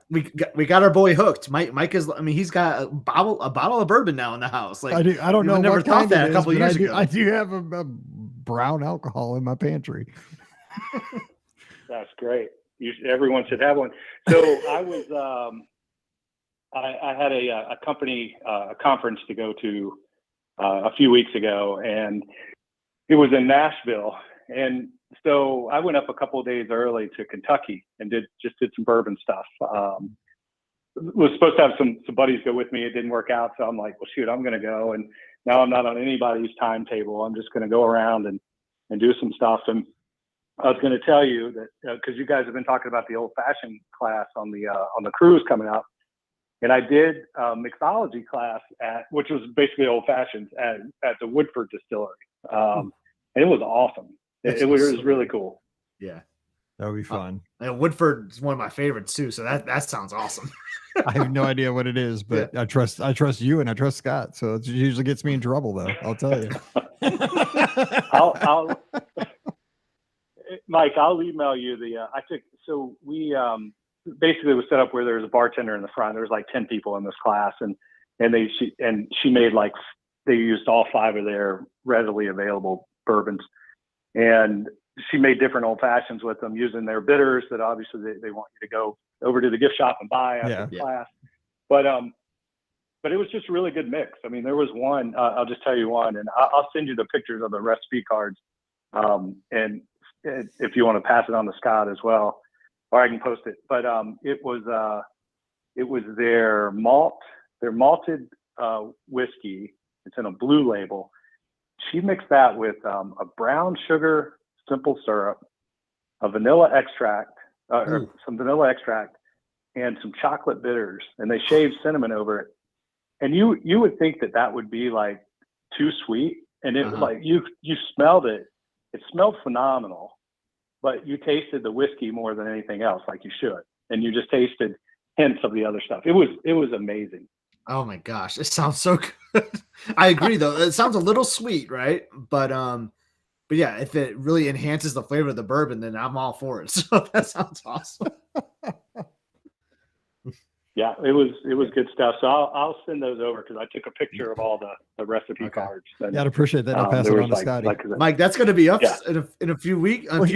we got our boy hooked. Mike is. I mean, he's got a bottle of bourbon now in the house. Like I don't know. Never what thought kind that it a couple is, but years ago. I do have a brown alcohol in my pantry. That's great. Everyone should have one. So I was I had a company a conference to go to a few weeks ago, and it was in Nashville. And so I went up a couple of days early to Kentucky and did some bourbon stuff. Was supposed to have some buddies go with me. It didn't work out, so I'm like, well, shoot, I'm going to go. And now I'm not on anybody's timetable. I'm just going to go around and do some stuff. And I was going to tell you that because you guys have been talking about the old-fashioned class on the cruise coming up, and I did a mixology class which was basically old-fashioned at the Woodford Distillery, and it was awesome. It was really cool. Yeah, that would be fun. Woodford is one of my favorites too, so that sounds awesome. I have no idea what it is, but yeah. I trust you and I trust Scott. So it usually gets me in trouble, though. I'll tell you. Mike, I'll email you we basically was set up where there was a bartender in the front. There was like 10 people in this class, and she made they used all 5 of their readily available bourbons, and she made different old fashions with them using their bitters that obviously they want you to go over to the gift shop and buy after the class. But it was just a really good mix. I mean, there was one, I'll just tell you one, and I'll send you the pictures of the recipe cards. And if you want to pass it on to Scott as well, or I can post it. But it was their malted whiskey. It's in a blue label. She mixed that with a brown sugar simple syrup, a vanilla extract, or some vanilla extract, and some chocolate bitters, and they shaved cinnamon over it. And you would think that would be like too sweet, and it was like you smelled it. It smelled phenomenal, but you tasted the whiskey more than anything else, like you should, and you just tasted hints of the other stuff. It was amazing. Oh my gosh, it sounds so good. I agree, though. It sounds a little sweet, right? But yeah, if it really enhances the flavor of the bourbon, then I'm all for it. So that sounds awesome. Yeah, it was good stuff. So I'll send those over because I took a picture of all the recipe cards. And, I'd appreciate that. I'll pass it on to Scotty. Mike, that's going to be up in a few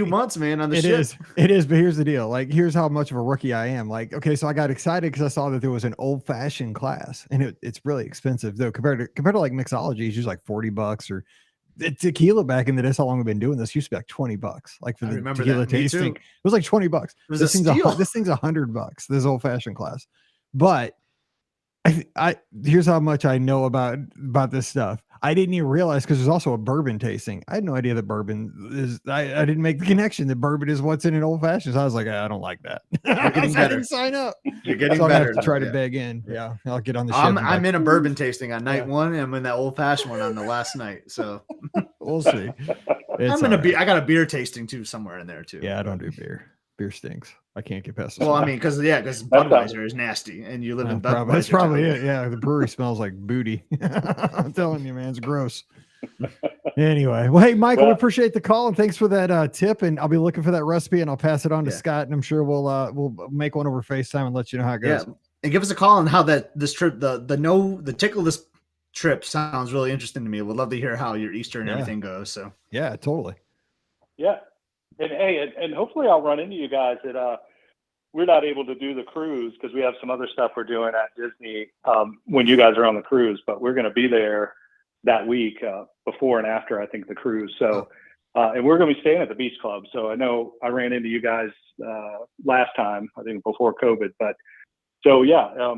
months, man. On the ship. It is. But here's the deal. Like, here's how much of a rookie I am. Like, okay, so I got excited because I saw that there was an old-fashioned class, and it's really expensive though compared to like mixology. It's usually like $40 or. The tequila back in the day, that's how long we've been doing this, used to be like $20, like for the tequila tasting. It was like $20. This thing's $100, this old fashioned class. But I here's how much I know about this stuff. I didn't even realize, because there's also a bourbon tasting. I had no idea that bourbon is. I didn't make the connection that bourbon is what's in an old fashioned. So I was like, I don't like that. I didn't sign up. You're getting better. I have to try to beg in. Yeah, I'll get on the ship. I'm in a bourbon tasting on night 1, and I'm in that old fashioned one on the last night. So we'll see. I got a beer tasting too somewhere in there too. Yeah, I don't do beer. Beer stinks. I can't get past it. Well, I mean, because Budweiser is nasty, and you live in Budweiser. That's probably it. Yeah, the brewery smells like booty. I'm telling you, man, it's gross. Anyway, well, hey, Michael, we appreciate the call, and thanks for that tip. And I'll be looking for that recipe, and I'll pass it on to Scott, and I'm sure we'll make one over FaceTime and let you know how it goes. Yeah, and give us a call on how this trip, the Tickle-less trip sounds really interesting to me. We'd love to hear how your Easter and everything goes. So yeah, totally. Yeah. And hey, and hopefully I'll run into you guys at we're not able to do the cruise because we have some other stuff we're doing at Disney when you guys are on the cruise, but we're going to be there that week before and after, I think, the cruise. So and we're going to be staying at the beach club. So I know I ran into you guys last time, I think before COVID, but so yeah,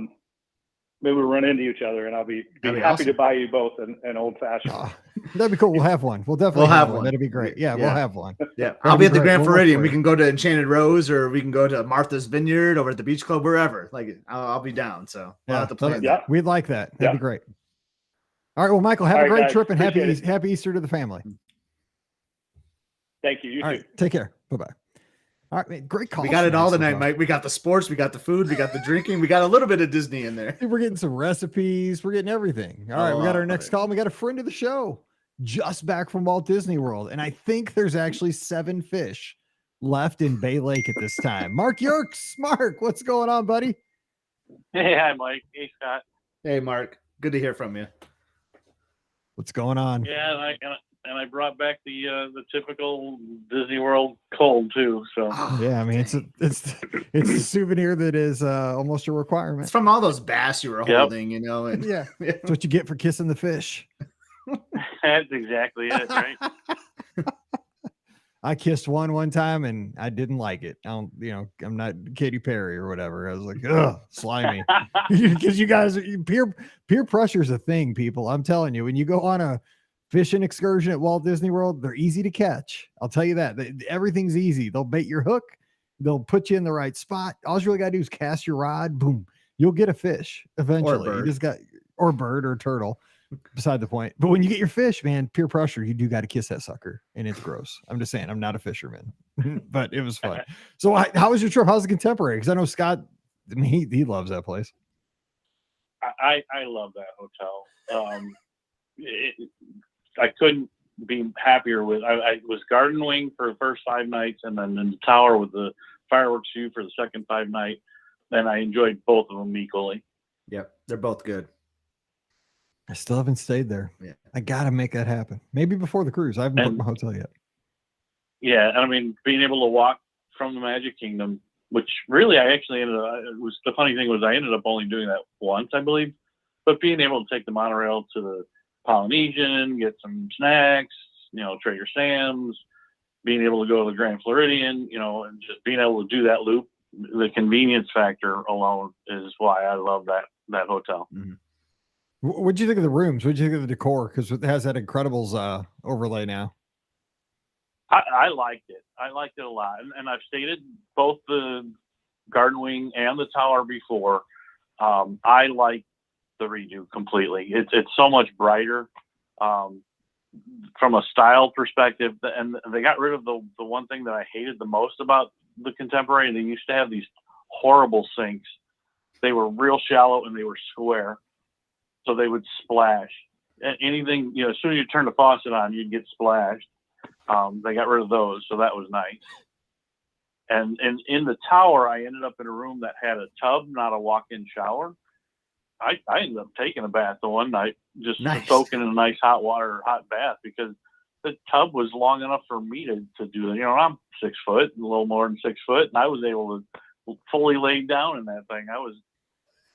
maybe we'll run into each other, and I'll be happy to buy you both an old fashioned. That'd be cool. We'll have one. We'll definitely have one. That'd be great. Yeah, we'll have one. Yeah, I'll be at the Grand Floridian. We can go to Enchanted Rose, or we can go to Martha's Vineyard over at the Beach Club, wherever. Like, I'll be down. So we'll have to plan that. We'd like that. That'd be great. All right. Well, Michael, have a great trip, and happy Easter to the family. Thank you. You too. All right. Take care. Bye-bye. All right, man. Great call. We got it all so tonight, far. Mike. We got the sports, we got the food, we got the drinking, we got a little bit of Disney in there. We're getting some recipes. We're getting everything. All right, we got our love next it. call. And we got a friend of the show just back from Walt Disney World. And I think there's actually 7 fish left in Bay Lake at this time. Mark Yerkes. Mark, what's going on, buddy? Hey, hi, Mike. Hey, Scott. Hey, Mark. Good to hear from you. What's going on? Yeah, and I brought back the typical Disney World cold too. So Yeah, I mean it's a souvenir that is almost a requirement. It's from all those bass you were holding, you know. And Yeah, that's what you get for kissing the fish. that's exactly it, right? I kissed one time and I didn't like it. I don't, I'm not Katy Perry or whatever. I was like, ugh, slimy. Because you guys, peer pressure is a thing, people. I'm telling you, when you go on a fishing excursion at Walt Disney World, they're easy to catch. I'll tell you that. Everything's easy. They'll bait your hook. They'll put you in the right spot. All you really got to do is cast your rod. Boom. You'll get a fish eventually. You just got, or bird or turtle. Beside the point. But when you get your fish, man, peer pressure, you do got to kiss that sucker. And it's gross. I'm just saying, I'm not a fisherman, but it was fun. So how was your trip? How's the Contemporary? Because I know Scott, he loves that place. I love that hotel. I couldn't be happier with. I was Garden Wing for the first 5 nights, and then in the tower with the fireworks show for the second 5 nights. And I enjoyed both of them equally. Yep, they're both good. I still haven't stayed there. Yeah, I gotta make that happen. Maybe before the cruise. I haven't booked my hotel yet. Yeah, and I mean, being able to walk from the Magic Kingdom, which really I actually ended up. It was the funny thing was I ended up only doing that once, I believe. But being able to take the monorail to the Polynesian, get some snacks, Trader Sam's, being able to go to the Grand Floridian, and just being able to do that loop, the convenience factor alone is why I love that hotel. Mm-hmm. What'd you think of the rooms? What'd you think of the decor? Because it has that Incredibles overlay now. I liked it. I liked it a lot. And I've stayed at both the Garden Wing and the Tower before. I like the redo completely. It's so much brighter from a style perspective. And they got rid of the one thing that I hated the most about the Contemporary. They used to have these horrible sinks. They were real shallow and they were square. So they would splash. Anything, as soon as you turn the faucet on, you'd get splashed. They got rid of those, so that was nice. And in the tower, I ended up in a room that had a tub, not a walk-in shower. I ended up taking a bath the one night, just soaking in a nice hot bath, because the tub was long enough for me to do it. I'm 6 foot, a little more than 6 foot, and I was able to fully lay down in that thing. I was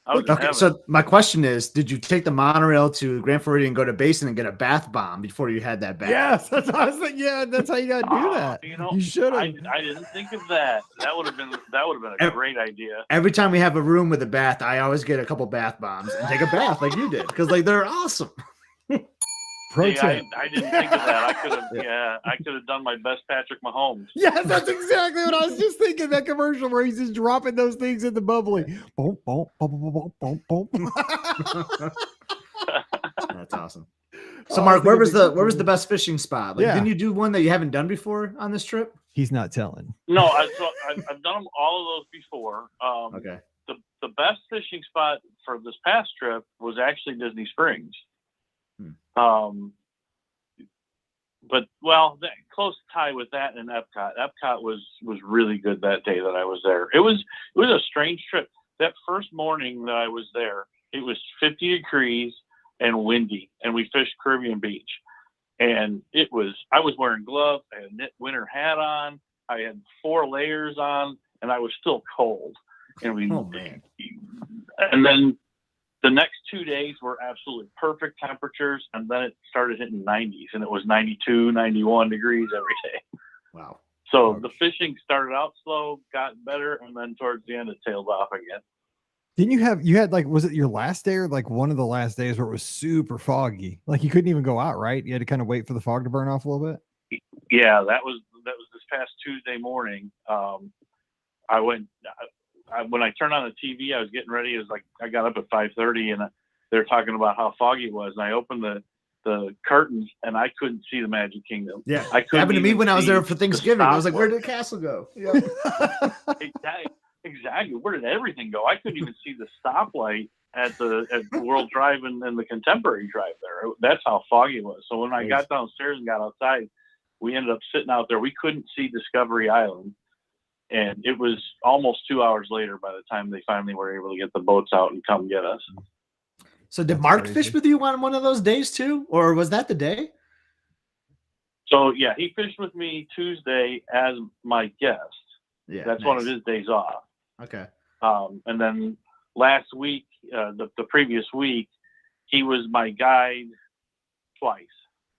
okay, so my question is, did you take the monorail to Grand Floridian and go to Basin and get a bath bomb before you had that bath? Yes, that's what I was thinking. Yeah, that's how you got to do that. You should have. I didn't think of that. That would have been a great idea. Every time we have a room with a bath, I always get a couple bath bombs and take a bath like you did, because they're awesome. Pro tip. I didn't think of that. I could have done my best Patrick Mahomes. Yes, that's exactly what I was just thinking. That commercial where he's just dropping those things in the bubbly. Boom, boom, boom, boom, boom, boom. That's awesome. So, Mark, where was the best fishing spot? Didn't you do one that you haven't done before on this trip? He's not telling. No, I've done all of those before. Okay. The best fishing spot for this past trip was actually Disney Springs. But close tie with that and Epcot. Epcot was really good that day that I was there. It was a strange trip. That first morning that I was there, it was 50 degrees and windy, and we fished Caribbean Beach. And I was wearing gloves, I had a knit winter hat on, I had 4 layers on, and I was still cold. And and then the next 2 days were absolutely perfect temperatures, and then it started hitting 90s, and it was 92, 91 degrees every day. Wow. So the fishing started out slow, got better, and then towards the end it tailed off again. Didn't you had was it your last day or one of the last days where it was super foggy? You couldn't even go out, right? You had to kind of wait for the fog to burn off a little bit? Yeah, that was this past Tuesday morning. I went... when I turned on the TV, I was getting ready. It was I got up at 5:30, and they're talking about how foggy it was. And I opened the the curtains, and I couldn't see the Magic Kingdom. Yeah, I it happened to me even when I was see there for the Thanksgiving. I was like, stoplight. where did the castle go? Yeah. Exactly. Where did everything go? I couldn't even see the stoplight at World Drive and the Contemporary Drive there. That's how foggy it was. So when I got downstairs and got outside, we ended up sitting out there. We couldn't see Discovery Island. And it was almost 2 hours later by the time they finally were able to get the boats out and come get us. So did Mark fish with you on one of those days too? Or was that the day? So yeah, he fished with me Tuesday as my guest. Yeah. That's one of his days off. Okay. And then last week, the previous week, he was my guide twice.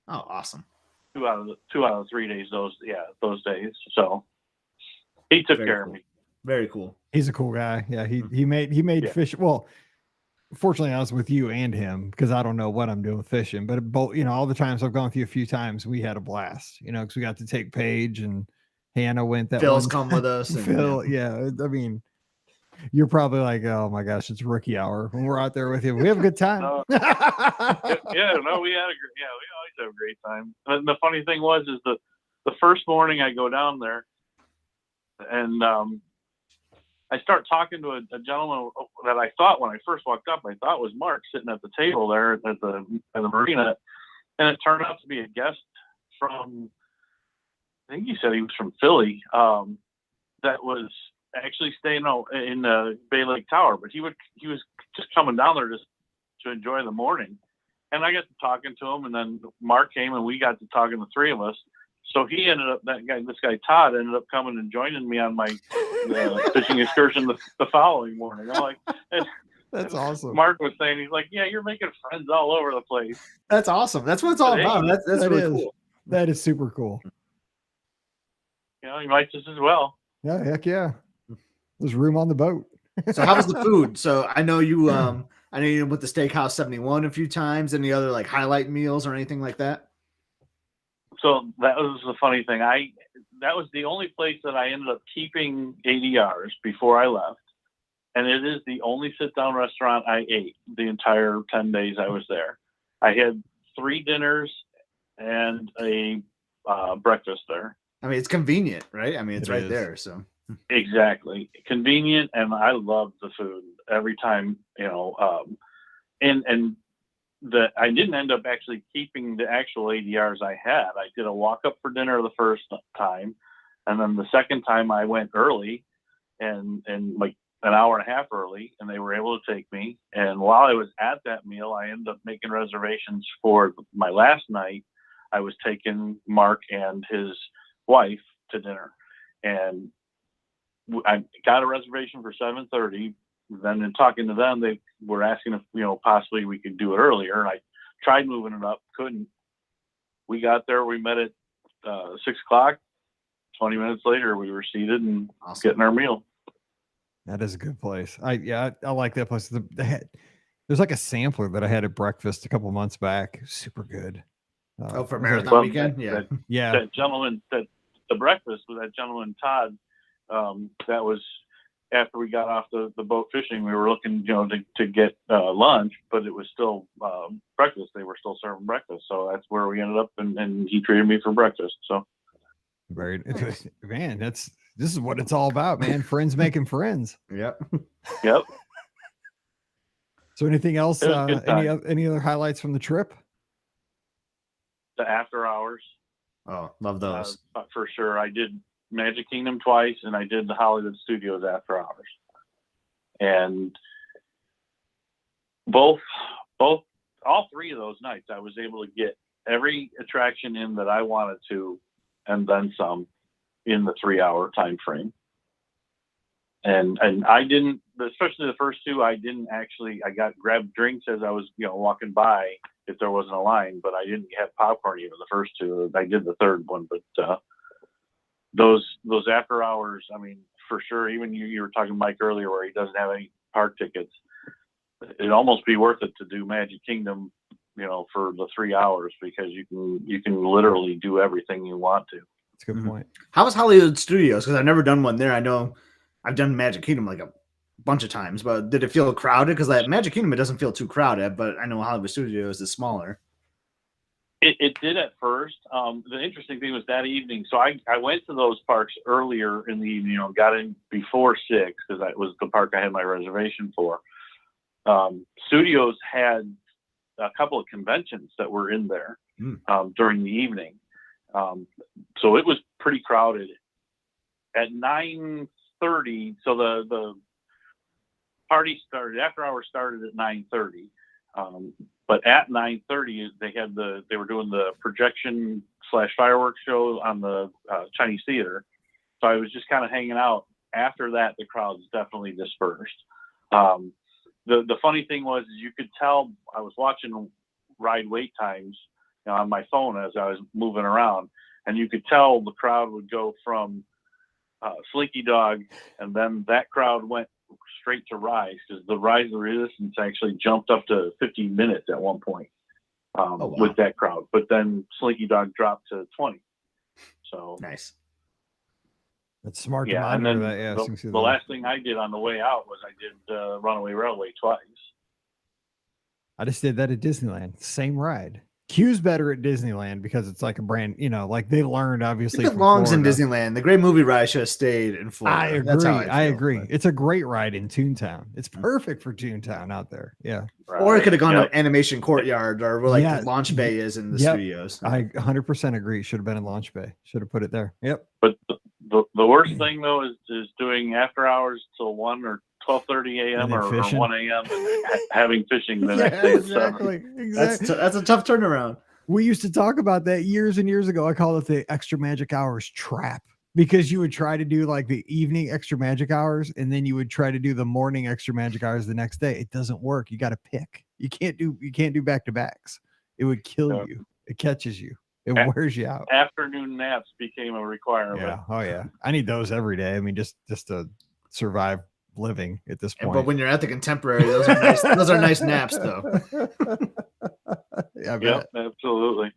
Oh, awesome. 2 out of 3 days. Those days. So he took care of me. Very cool. He's a cool guy. Yeah, he made fish. Well, fortunately, I was with you and him because I don't know what I'm doing with fishing. But both, all the times I've gone with you a few times, we had a blast. Because we got to take Paige and Hannah went. That Phil's one come with us. And, Phil, yeah. I mean, you're probably like, oh my gosh, it's rookie hour when we're out there with you. We have a good time. We always have a great time. And the funny thing is the first morning I go down there, and I start talking to a gentleman that I thought when I first walked up, I thought was Mark sitting at the table there at the marina, and it turned out to be a guest from, I think he said he was from Philly, that was actually staying in the Bay Lake Tower, but he was just coming down there just to enjoy the morning. And I got to talking to him, and then Mark came and we got to talking, the three of us. So he ended up, this guy Todd ended up coming and joining me on my fishing excursion the following morning. I'm like, that's awesome. Mark was saying, he's like, yeah, you're making friends all over the place. That's awesome. That's what it's all about. That's really cool. That is super cool. He likes us as well. Yeah, heck yeah. There's room on the boat. So how was the food? So I know you went to Steakhouse 71 a few times. Any other like highlight meals or anything like that? So that was the funny thing. That was the only place that I ended up keeping ADRs before I left. And it is the only sit-down restaurant I ate the entire 10 days I was there. I had 3 dinners and a breakfast there. I mean, it's convenient, right? I mean, it's right is. there. So exactly convenient, and I loved the food every time. I didn't end up actually keeping the actual ADRs I had. I did a walk up for dinner the first time, and then the second time I went early, and like an hour and a half early, and they were able to take me. And while I was at that meal, I ended up making reservations for my last night. I was taking Mark and his wife to dinner, and I got a reservation for 7:30. Then in talking to them, they were asking if, possibly we could do it earlier. And I tried moving it up, couldn't. We got there, we met at 6 o'clock. 20 minutes later, we were seated and getting our meal. That is a good place. I like that place. There's like a sampler that I had at breakfast a couple months back. Super good. For marathon weekend? That gentleman, the breakfast with that gentleman, Todd, that was after we got off the boat fishing. We were looking, to get lunch, but it was still breakfast. They were still serving breakfast. So that's where we ended up, and he treated me for breakfast. So very, man, this is what it's all about, man. Friends making friends. Yep. So anything else, any other highlights from the trip? The after hours. Oh, love those. For sure. I did Magic Kingdom twice, and I did the Hollywood Studios after hours. And all 3 of those nights, I was able to get every attraction in that I wanted to, and then some, in the 3-hour time frame. And I didn't, especially the first 2, I grabbed drinks as I was, walking by if there wasn't a line, but I didn't have popcorn even the first 2. I did the third one, but those after hours, I mean, for sure. Even you were talking to Mike earlier where he doesn't have any park tickets. It'd almost be worth it to do Magic Kingdom, for the 3 hours, because you can literally do everything you want to. That's a good point. How was Hollywood Studios? Because I've never done one there. I know I've done Magic Kingdom like a bunch of times, but did it feel crowded? Because Magic Kingdom, it doesn't feel too crowded, but I know Hollywood Studios is smaller. It did at first. The interesting thing was that evening. So I went to those parks earlier in the evening, got in before 6 because that was the park I had my reservation for. Studios had a couple of conventions that were in there during the evening. So it was pretty crowded. At 9:30, so the party started, after hours started at 9:30. But at 9:30, they were doing the projection / fireworks show on the Chinese Theater. So I was just kind of hanging out. After that, the crowds definitely dispersed. The funny thing was, you could tell I was watching ride wait times on my phone as I was moving around, and you could tell the crowd would go from Slinky Dog, and then that crowd went straight to Rise, because the Rise of Resistance actually jumped up to 15 minutes at one point with that crowd, but then Slinky Dog dropped to 20. So nice. That's smart. Yeah, to and then that. Yeah, the last thing I did on the way out was I did Runaway Railway twice. I just did that at Disneyland. Same ride. Q's better at Disneyland because it's like a brand, like they learned obviously. It belongs in Disneyland. The Great Movie Ride should have stayed in Florida. I agree. That's how I agree. But it's a great ride in Toontown. It's perfect for Toontown out there. Yeah. Right. Or it could have gone to Animation Courtyard or where the Launch Bay is in the studios. I 100% agree. Should have been in Launch Bay. Should have put it there. Yep. But the worst thing though is doing after hours till 1 or 12:30 a.m. or 1 a.m. and having fishing the next day. Exactly. That's a tough turnaround. We used to talk about that years and years ago. I call it the extra magic hours trap, because you would try to do like the evening extra magic hours, and then you would try to do the morning extra magic hours the next day. It doesn't work. You got to pick. You can't do back to backs. It would kill you. It catches you. It wears you out. Afternoon naps became a requirement. Yeah. Oh yeah. I need those every day. I mean, just to survive living at this point. But when you're at the Contemporary, those are nice. Those are nice naps, though. Yeah, absolutely.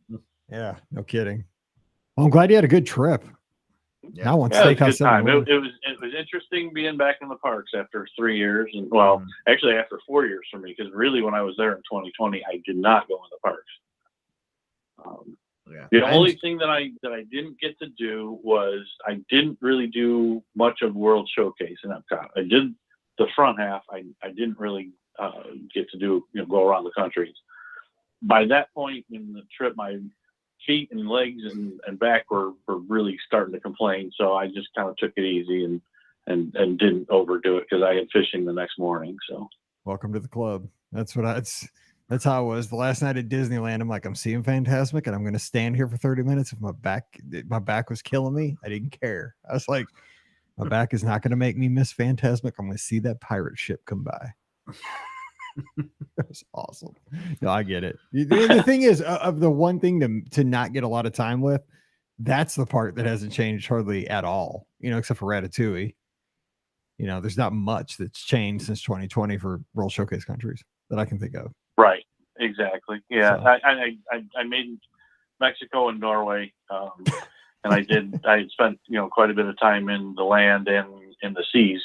Yeah, no kidding. Well, I'm glad you had a good trip. Yeah, I want it was a good steakhouse. time. It was interesting being back in the parks after 3 years, and actually after 4 years for me, because really when I was there in 2020, I did not go in the parks. The only thing that I didn't get to do was I didn't really do much of World Showcase in Epcot. I did the front half. I didn't really get to do go around the country. By that point in the trip, my feet and legs and back were really starting to complain. So I just kind of took it easy and didn't overdo it because I had fishing the next morning. So welcome to the club. That's how it was. The last night at Disneyland, I'm like, I'm seeing Fantasmic and I'm going to stand here for 30 minutes. If my back was killing me, I didn't care. I was like, my back is not going to make me miss Fantasmic. I'm going to see that pirate ship come by. That was awesome. No, I get it. The thing is, of the one thing to not get a lot of time with, that's the part that hasn't changed hardly at all, except for Ratatouille. There's not much that's changed since 2020 for World Showcase countries that I can think of. Right. Exactly. Yeah. So. I made Mexico and Norway. And I had spent, quite a bit of time in the land and in the seas,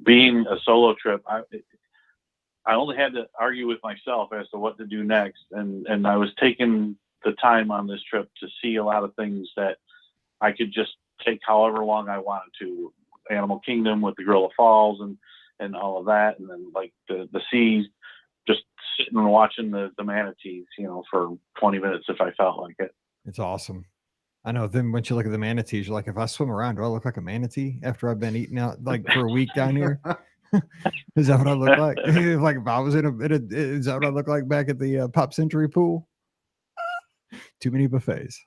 being a solo trip, I only had to argue with myself as to what to do next. And I was taking the time on this trip to see a lot of things that I could just take however long I wanted to. Animal Kingdom with the Gorilla Falls and all of that. And then like the seas, just sitting and watching the manatees, for 20 minutes if I felt like it. It's awesome. I know. Then once you look at the manatees, you're like, if I swim around, do I look like a manatee after I've been eating out like for a week down here? Is that what I look like? Like if I was is that what I look like back at the Pop Century pool? Too many buffets.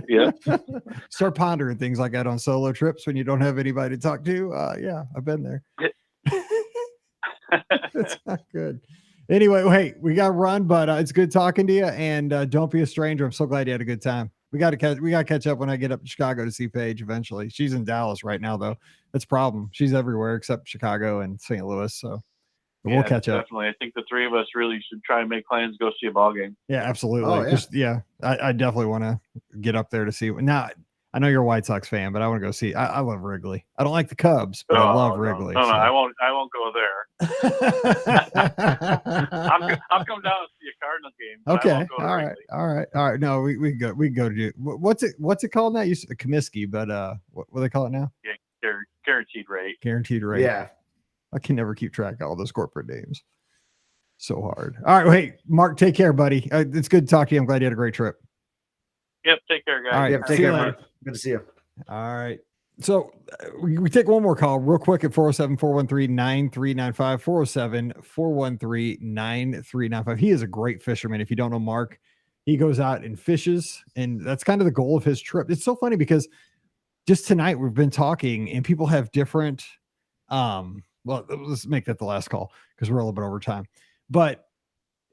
Yeah. Start pondering things like that on solo trips when you don't have anybody to talk to. Yeah, I've been there. It's not good. Anyway, hey, we got to run, but it's good talking to you. And don't be a stranger. I'm so glad you had a good time. We got to catch up when I get up to Chicago to see Paige eventually. She's in Dallas right now, though. That's a problem. She's everywhere except Chicago and St. Louis. So we'll catch up. Definitely. I think the three of us really should try and make plans to go see a ball game. Yeah, absolutely. Oh, yeah. I definitely want to get up there to see. Now, I know you're a White Sox fan, but I want to go see. I love Wrigley. I don't like the Cubs, but I love Wrigley. No, so. I won't go there. I'll come down and see a Cardinals game. But I Okay. won't go to All right. Wrigley. All right. All right. No, we can go. We can go to what's it called now? Comiskey, but what do they call it now? Yeah, guaranteed rate. Guaranteed rate. Yeah. I can never keep track of all those corporate names. So hard. All right. Well, hey, Mark, take care, buddy. It's good to talk to you. I'm glad you had a great trip. Yep. Take care, guys. All right. Yep, take see you care, later. Mark. Good to see you. All right. So we take one more call real quick at 407-413-9395, 407-413-9395. He is a great fisherman. If you don't know Mark, he goes out and fishes, and that's kind of the goal of his trip. It's so funny because just tonight we've been talking and people have different, well, let's make that the last call because we're a little bit over time, but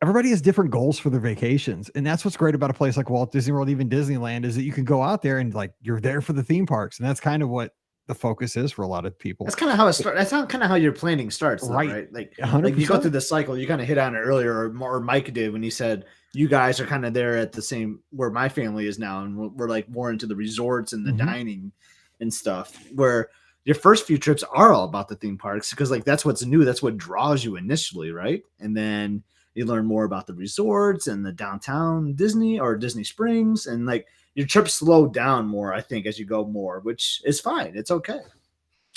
everybody has different goals for their vacations. And that's what's great about a place like Walt Disney World, even Disneyland, is that you can go out there and like, you're there for the theme parks. And that's kind of what the focus is for a lot of people. That's kind of how it starts. That's kind of how your planning starts, though, right? Like 100%. you go through the cycle. You kind of hit on it earlier, or Mike did when he said you guys are kind of there at the same where my family is now, and we're like more into the resorts and the dining and stuff. Where your first few trips are all about the theme parks because like that's what's new. That's what draws you initially, right? And then you learn more about the resorts and the downtown Disney or Disney Springs, and like your trips slow down more, I think, as you go more, which is fine. It's okay.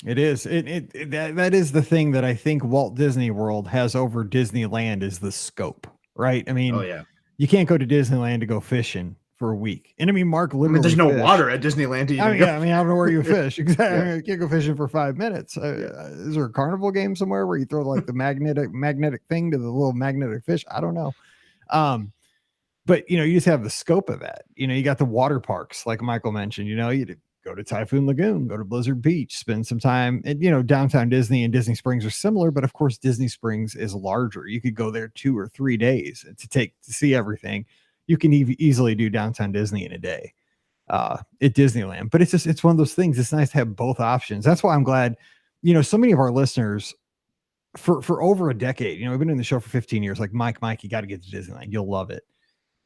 It is. That is the thing that I think Walt Disney World has over Disneyland is the scope, right? I mean, you can't go to Disneyland to go fishing for a week. And I mean, Mark literally there's no fished. water at Disneyland. I don't know where you fish. Exactly. You can't go fishing for 5 minutes. Is there a carnival game somewhere where you throw like the magnetic thing to the little magnetic fish? I don't know. But you just have the scope of that. You got the water parks, like Michael mentioned, you go to Typhoon Lagoon, go to Blizzard Beach, spend some time. And, downtown Disney and Disney Springs are similar, but of course, Disney Springs is larger. You could go there 2 or 3 days to see everything. You can easily do downtown Disney in a day at Disneyland, but it's one of those things. It's nice to have both options. That's why I'm glad, so many of our listeners for over a decade, we've been in the show for 15 years, like Mike, you got to get to Disneyland. You'll love it.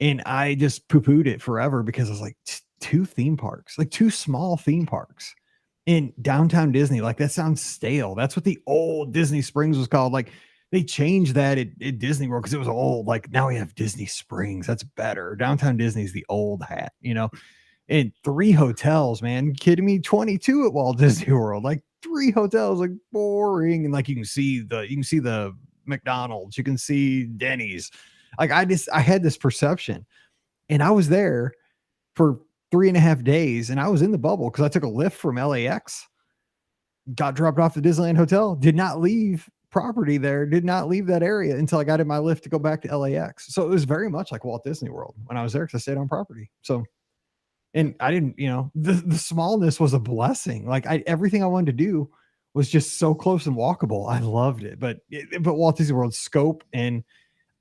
And I just poo-pooed it forever because I was like, 2 theme parks, like 2 small theme parks in downtown Disney. Like that sounds stale. That's what the old Disney Springs was called. Like they changed that at Disney World because it was old. Like now we have Disney Springs. That's better. Downtown Disney's the old hat, and 3 hotels, man. You kidding me? 22 at Walt Disney World, like 3 hotels, like boring. And like you can see the McDonald's, you can see Denny's. Like I had this perception, and I was there for 3.5 days, and I was in the bubble because I took a lift from LAX, got dropped off at Disneyland Hotel, did not leave property there, did not leave that area until I got in my lift to go back to LAX. So it was very much like Walt Disney World when I was there because I stayed on property. So, and I didn't, the smallness was a blessing. Like everything I wanted to do was just so close and walkable. I loved it. But Walt Disney World's scope and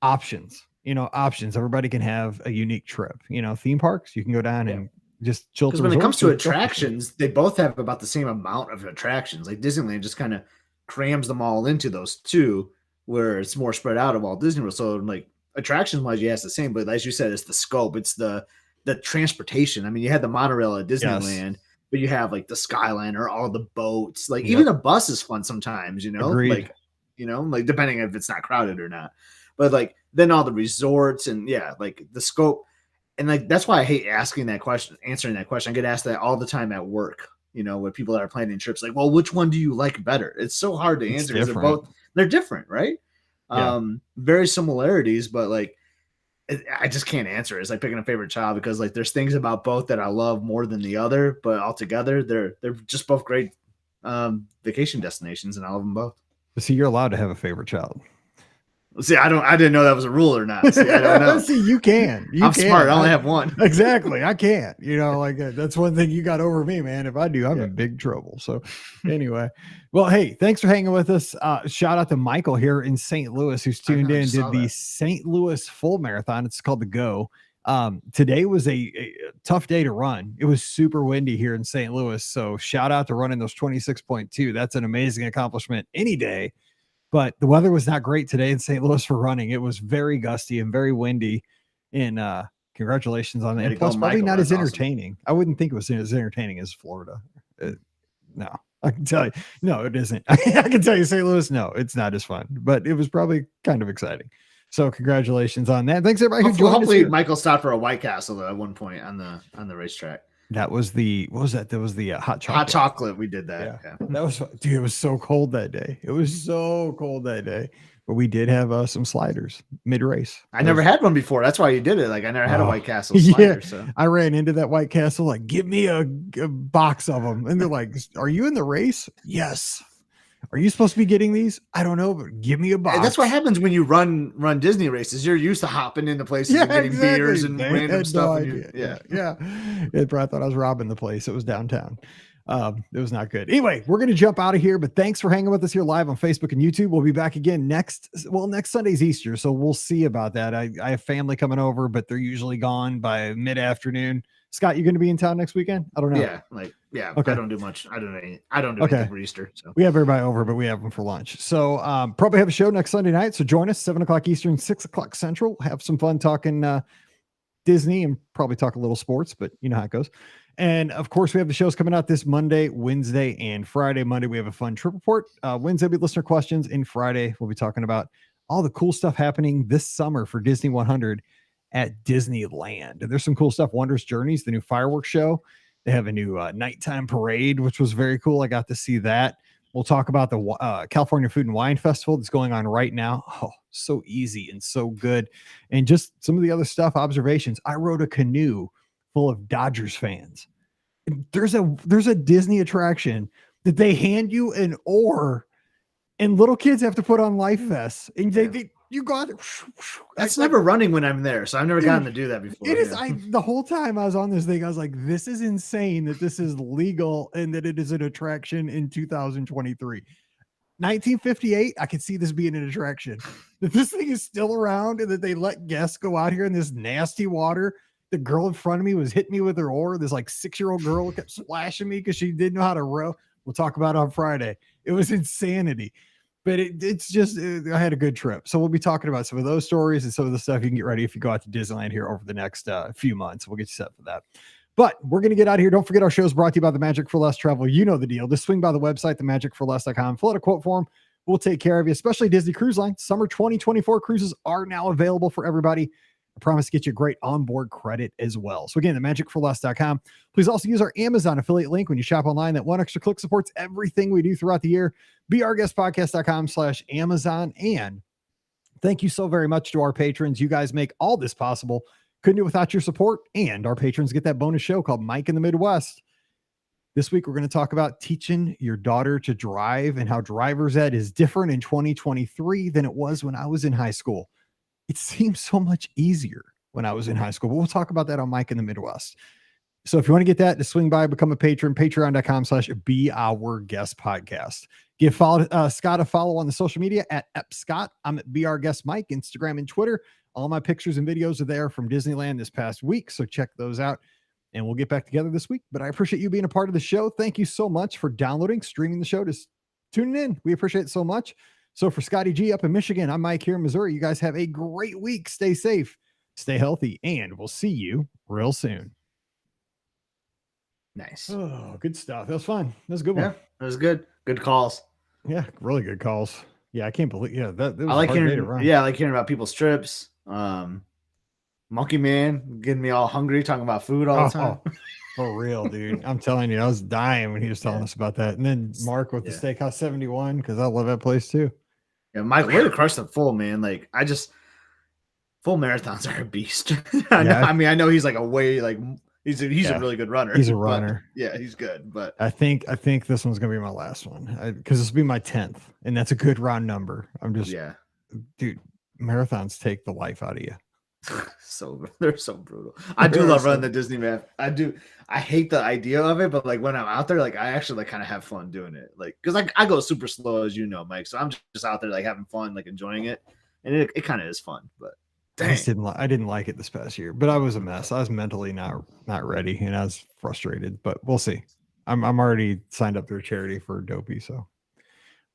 options. Everybody can have a unique trip. Theme parks, you can go down and just chill. Because when it comes to attractions, they both have about the same amount of attractions. Like Disneyland just kind of crams them all into those 2, where it's more spread out of Walt Disney World. So like attractions wise, it's the same, but as you said, it's the scope, it's the transportation. I mean, you had the monorail at Disneyland, but you have like the Skyliner, all the boats, like even a bus is fun sometimes, Agreed. like depending if it's not crowded or not. But like then all the resorts and like the scope. And like that's why I hate answering that question. I get asked that all the time at work, with people that are planning trips, like, well, which one do you like better? It's so hard to answer because they're different, right? Very similarities, but like I just can't answer. It's like picking a favorite child because like there's things about both that I love more than the other, but altogether they're just both great vacation destinations, and I love them both. See, you're allowed to have a favorite child. See, I didn't know that was a rule or not. See, I don't know. See, you can. I'm smart. I only have one. Exactly. I can't. Like that's one thing you got over me, man. If I do, I'm in big trouble. So anyway, well, hey, thanks for hanging with us. Shout out to Michael here in St. Louis who's tuned in to the St. Louis Full Marathon. It's called the Go. Today was a tough day to run. It was super windy here in St. Louis. So shout out to running those 26.2. That's an amazing accomplishment any day. But the weather was not great today in St. Louis for running. It was very gusty and very windy. And congratulations on that. Way And to plus, go, probably Michael. not as That's awesome. entertaining. I wouldn't think it was as entertaining as Florida. No, I can tell you, no, it isn't. I can tell you, St. Louis, no, it's not as fun, but it was probably kind of exciting. So congratulations on that. Thanks everybody who joined us Hopefully, here. Michael stopped for a White Castle though, at one point on the racetrack. That was the, what was that? That was the hot chocolate. Hot chocolate. We did that. Yeah. That was, dude, it was so cold that day. It was so cold that day. But we did have some sliders mid-race. I never had one before. That's why you did it. Like I never had a Oh, White Castle slider. yeah. So I ran into that White Castle, like, give me a box of them. And they're like, are you in the race? Yes. Are you supposed to be getting these? I don't know, but give me a box. And that's what happens when you run Disney races. You're used to hopping into places and getting beers and They random had stuff. no And idea. Yeah. It probably thought I was robbing the place. It was downtown. It was not good. Anyway, we're going to jump out of here, but thanks for hanging with us here live on Facebook and YouTube. We'll be back again next Sunday's Easter. So we'll see about that. I have family coming over, but they're usually gone by mid-afternoon. Scott, you going to be in town next weekend? I don't know. Yeah. Okay. I don't do much. I don't do anything for Easter. So we have everybody over, but we have them for lunch. So probably have a show next Sunday night. So join us 7:00 Eastern, 6:00 Central. Have some fun talking Disney and probably talk a little sports, but you know how it goes. And of course, we have the shows coming out this Monday, Wednesday, and Friday. Monday, we have a fun trip report. Wednesday, we have listener questions. And Friday, we'll be talking about all the cool stuff happening this summer for Disney 100 at Disneyland. And there's some cool stuff. Wondrous Journeys, the new fireworks show. They have a new nighttime parade, which was very cool. I got to see that. We'll talk about the California Food and Wine Festival that's going on right now. Oh, so easy and so good. And just some of the other stuff, observations. I rode a canoe full of Dodgers fans. There's a Disney attraction that they hand you an oar and little kids have to put on life vests. And you got it. that's never running when I'm there. So I've never gotten to do that before. It is. The whole time I was on this thing, I was like, this is insane that this is legal and that it is an attraction in 2023. 1958, I could see this being an attraction. That this thing is still around and that they let guests go out here in this nasty water. The girl in front of me was hitting me with her oar. This like 6-year-old girl kept splashing me because she didn't know how to row. We'll talk about it on Friday. It was insanity. But it's just, I had a good trip. So we'll be talking about some of those stories and some of the stuff you can get ready if you go out to Disneyland here over the next few months. We'll get you set for that. But we're going to get out of here. Don't forget our show is brought to you by the Magic for Less Travel. You know the deal. Just swing by the website, themagicforless.com. Fill out a quote form. We'll take care of you, especially Disney Cruise Line. Summer 2024 cruises are now available for everybody. I promise to get you great onboard credit as well. So again, themagicforless.com. Please also use our Amazon affiliate link when you shop online. That one extra click supports everything we do throughout the year. BeOurGuestPodcast.com/Amazon. And thank you so very much to our patrons. You guys make all this possible. Couldn't do it without your support. And our patrons get that bonus show called Mike in the Midwest. This week, we're going to talk about teaching your daughter to drive and how driver's ed is different in 2023 than it was when I was in high school. It seems so much easier when I was in high school, but we'll talk about that on Mike in the Midwest. So if you want to get that, just swing by, become a patron, patreon.com/BeOurGuestPodcast. Give Scott a follow on the social media at @Scott. I'm at BeOurGuestMike, Instagram and Twitter. All my pictures and videos are there from Disneyland this past week. So check those out and we'll get back together this week. But I appreciate you being a part of the show. Thank you so much for downloading, streaming the show, just tuning in. We appreciate it so much. So for Scotty G up in Michigan, I'm Mike here in Missouri. You guys have a great week. Stay safe, stay healthy, and we'll see you real soon. Nice. Oh, good stuff. That was fun. That was a good one. Yeah, that was good. Good calls. Yeah, really good calls. Yeah, I can't believe. Yeah, that was I like a hard day to hearing. run. Yeah, I like hearing about people's trips. Monkey Man getting me all hungry, talking about food all the time. For real, dude. I'm telling you, I was dying when he was telling us about that. And then Mark with the Steakhouse 71, because I love that place too. Yeah, Mike, way to crush the full, man. Like, full marathons are a beast. I know he's like he's a really good runner. He's a runner. Yeah, he's good. But I think this one's gonna be my last one because this will be my 10th, and that's a good round number. I'm just, dude, marathons take the life out of you. They're so brutal. I do love running the Disney map. I do. I hate the idea of it, but like when I'm out there, like I actually like kind of have fun doing it. Like because I go super slow, as you know, Mike. So I'm just out there like having fun, like enjoying it, and it kind of is fun. But I didn't like it this past year, but I was a mess. I was mentally not ready, and I was frustrated. But we'll see. I'm already signed up through a charity for Dopey, so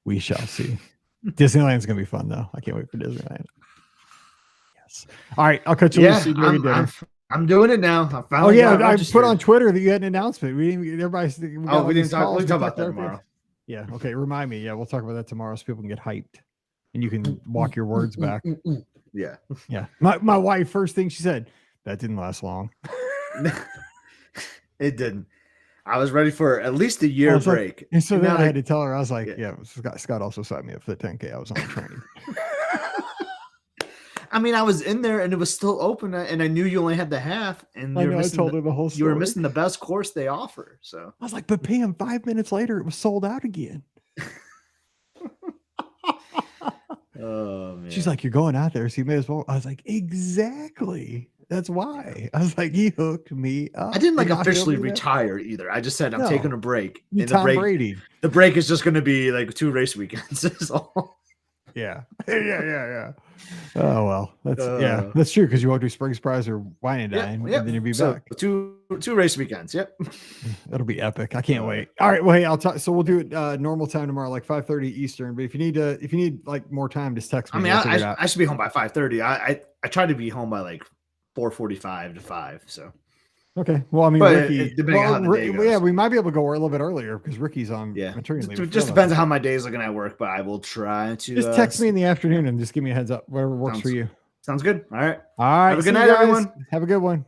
we shall see. Disneyland's gonna be fun though. I can't wait for Disneyland. All right, I'll catch you later. I'm doing it now. I Oh finally yeah, got I registered. put on Twitter that you had an announcement. We didn't. Everybody's. We didn't talk. We'll talk about that tomorrow. Yeah. Okay. Remind me. Yeah, we'll talk about that tomorrow so people can get hyped, and you can walk your words back. Yeah. Yeah. My wife, first thing she said, that didn't last long. It didn't. I was ready for at least a year break. And so then Now I had to tell her, I was like, Yeah. Scott also signed me up for the 10K. I was on training. I mean, I was in there and it was still open, and I knew you only had the half, and I know, I told her the whole story. you were missing the best course they offer. So I was like, but Pam, 5 minutes later, it was sold out again. Oh man. She's like, you're going out there, so you may as well. I was like, exactly. That's why. I was like, he hooked me up. I didn't like Did not officially feel me there. retire either. I just said I'm No. taking a break. You And Tom Brady. the break is just going to be like 2 race weekends. Is all. Yeah. Yeah. Oh well, that's true because you won't do Spring Surprise or Wine and Dine, and then you'll be back. Two race weekends. Yep. That'll be epic. I can't wait. All right. Well, hey, I'll talk. So we'll do it normal time tomorrow, like 5:30 Eastern. But if you need like more time, just text me. I mean, I should be home by 5:30. I try to be home by like 4:45 to 5. So. Okay. Well, I mean, but Ricky. Depending on how the day goes. Yeah, we might be able to go a little bit earlier because Ricky's on maternity leave. It just depends on how my day's looking at work, but I will try to. Just text me in the afternoon and just give me a heads up. Whatever works for you. Sounds good. All right. All right. Have a good night, everyone. Have a good one.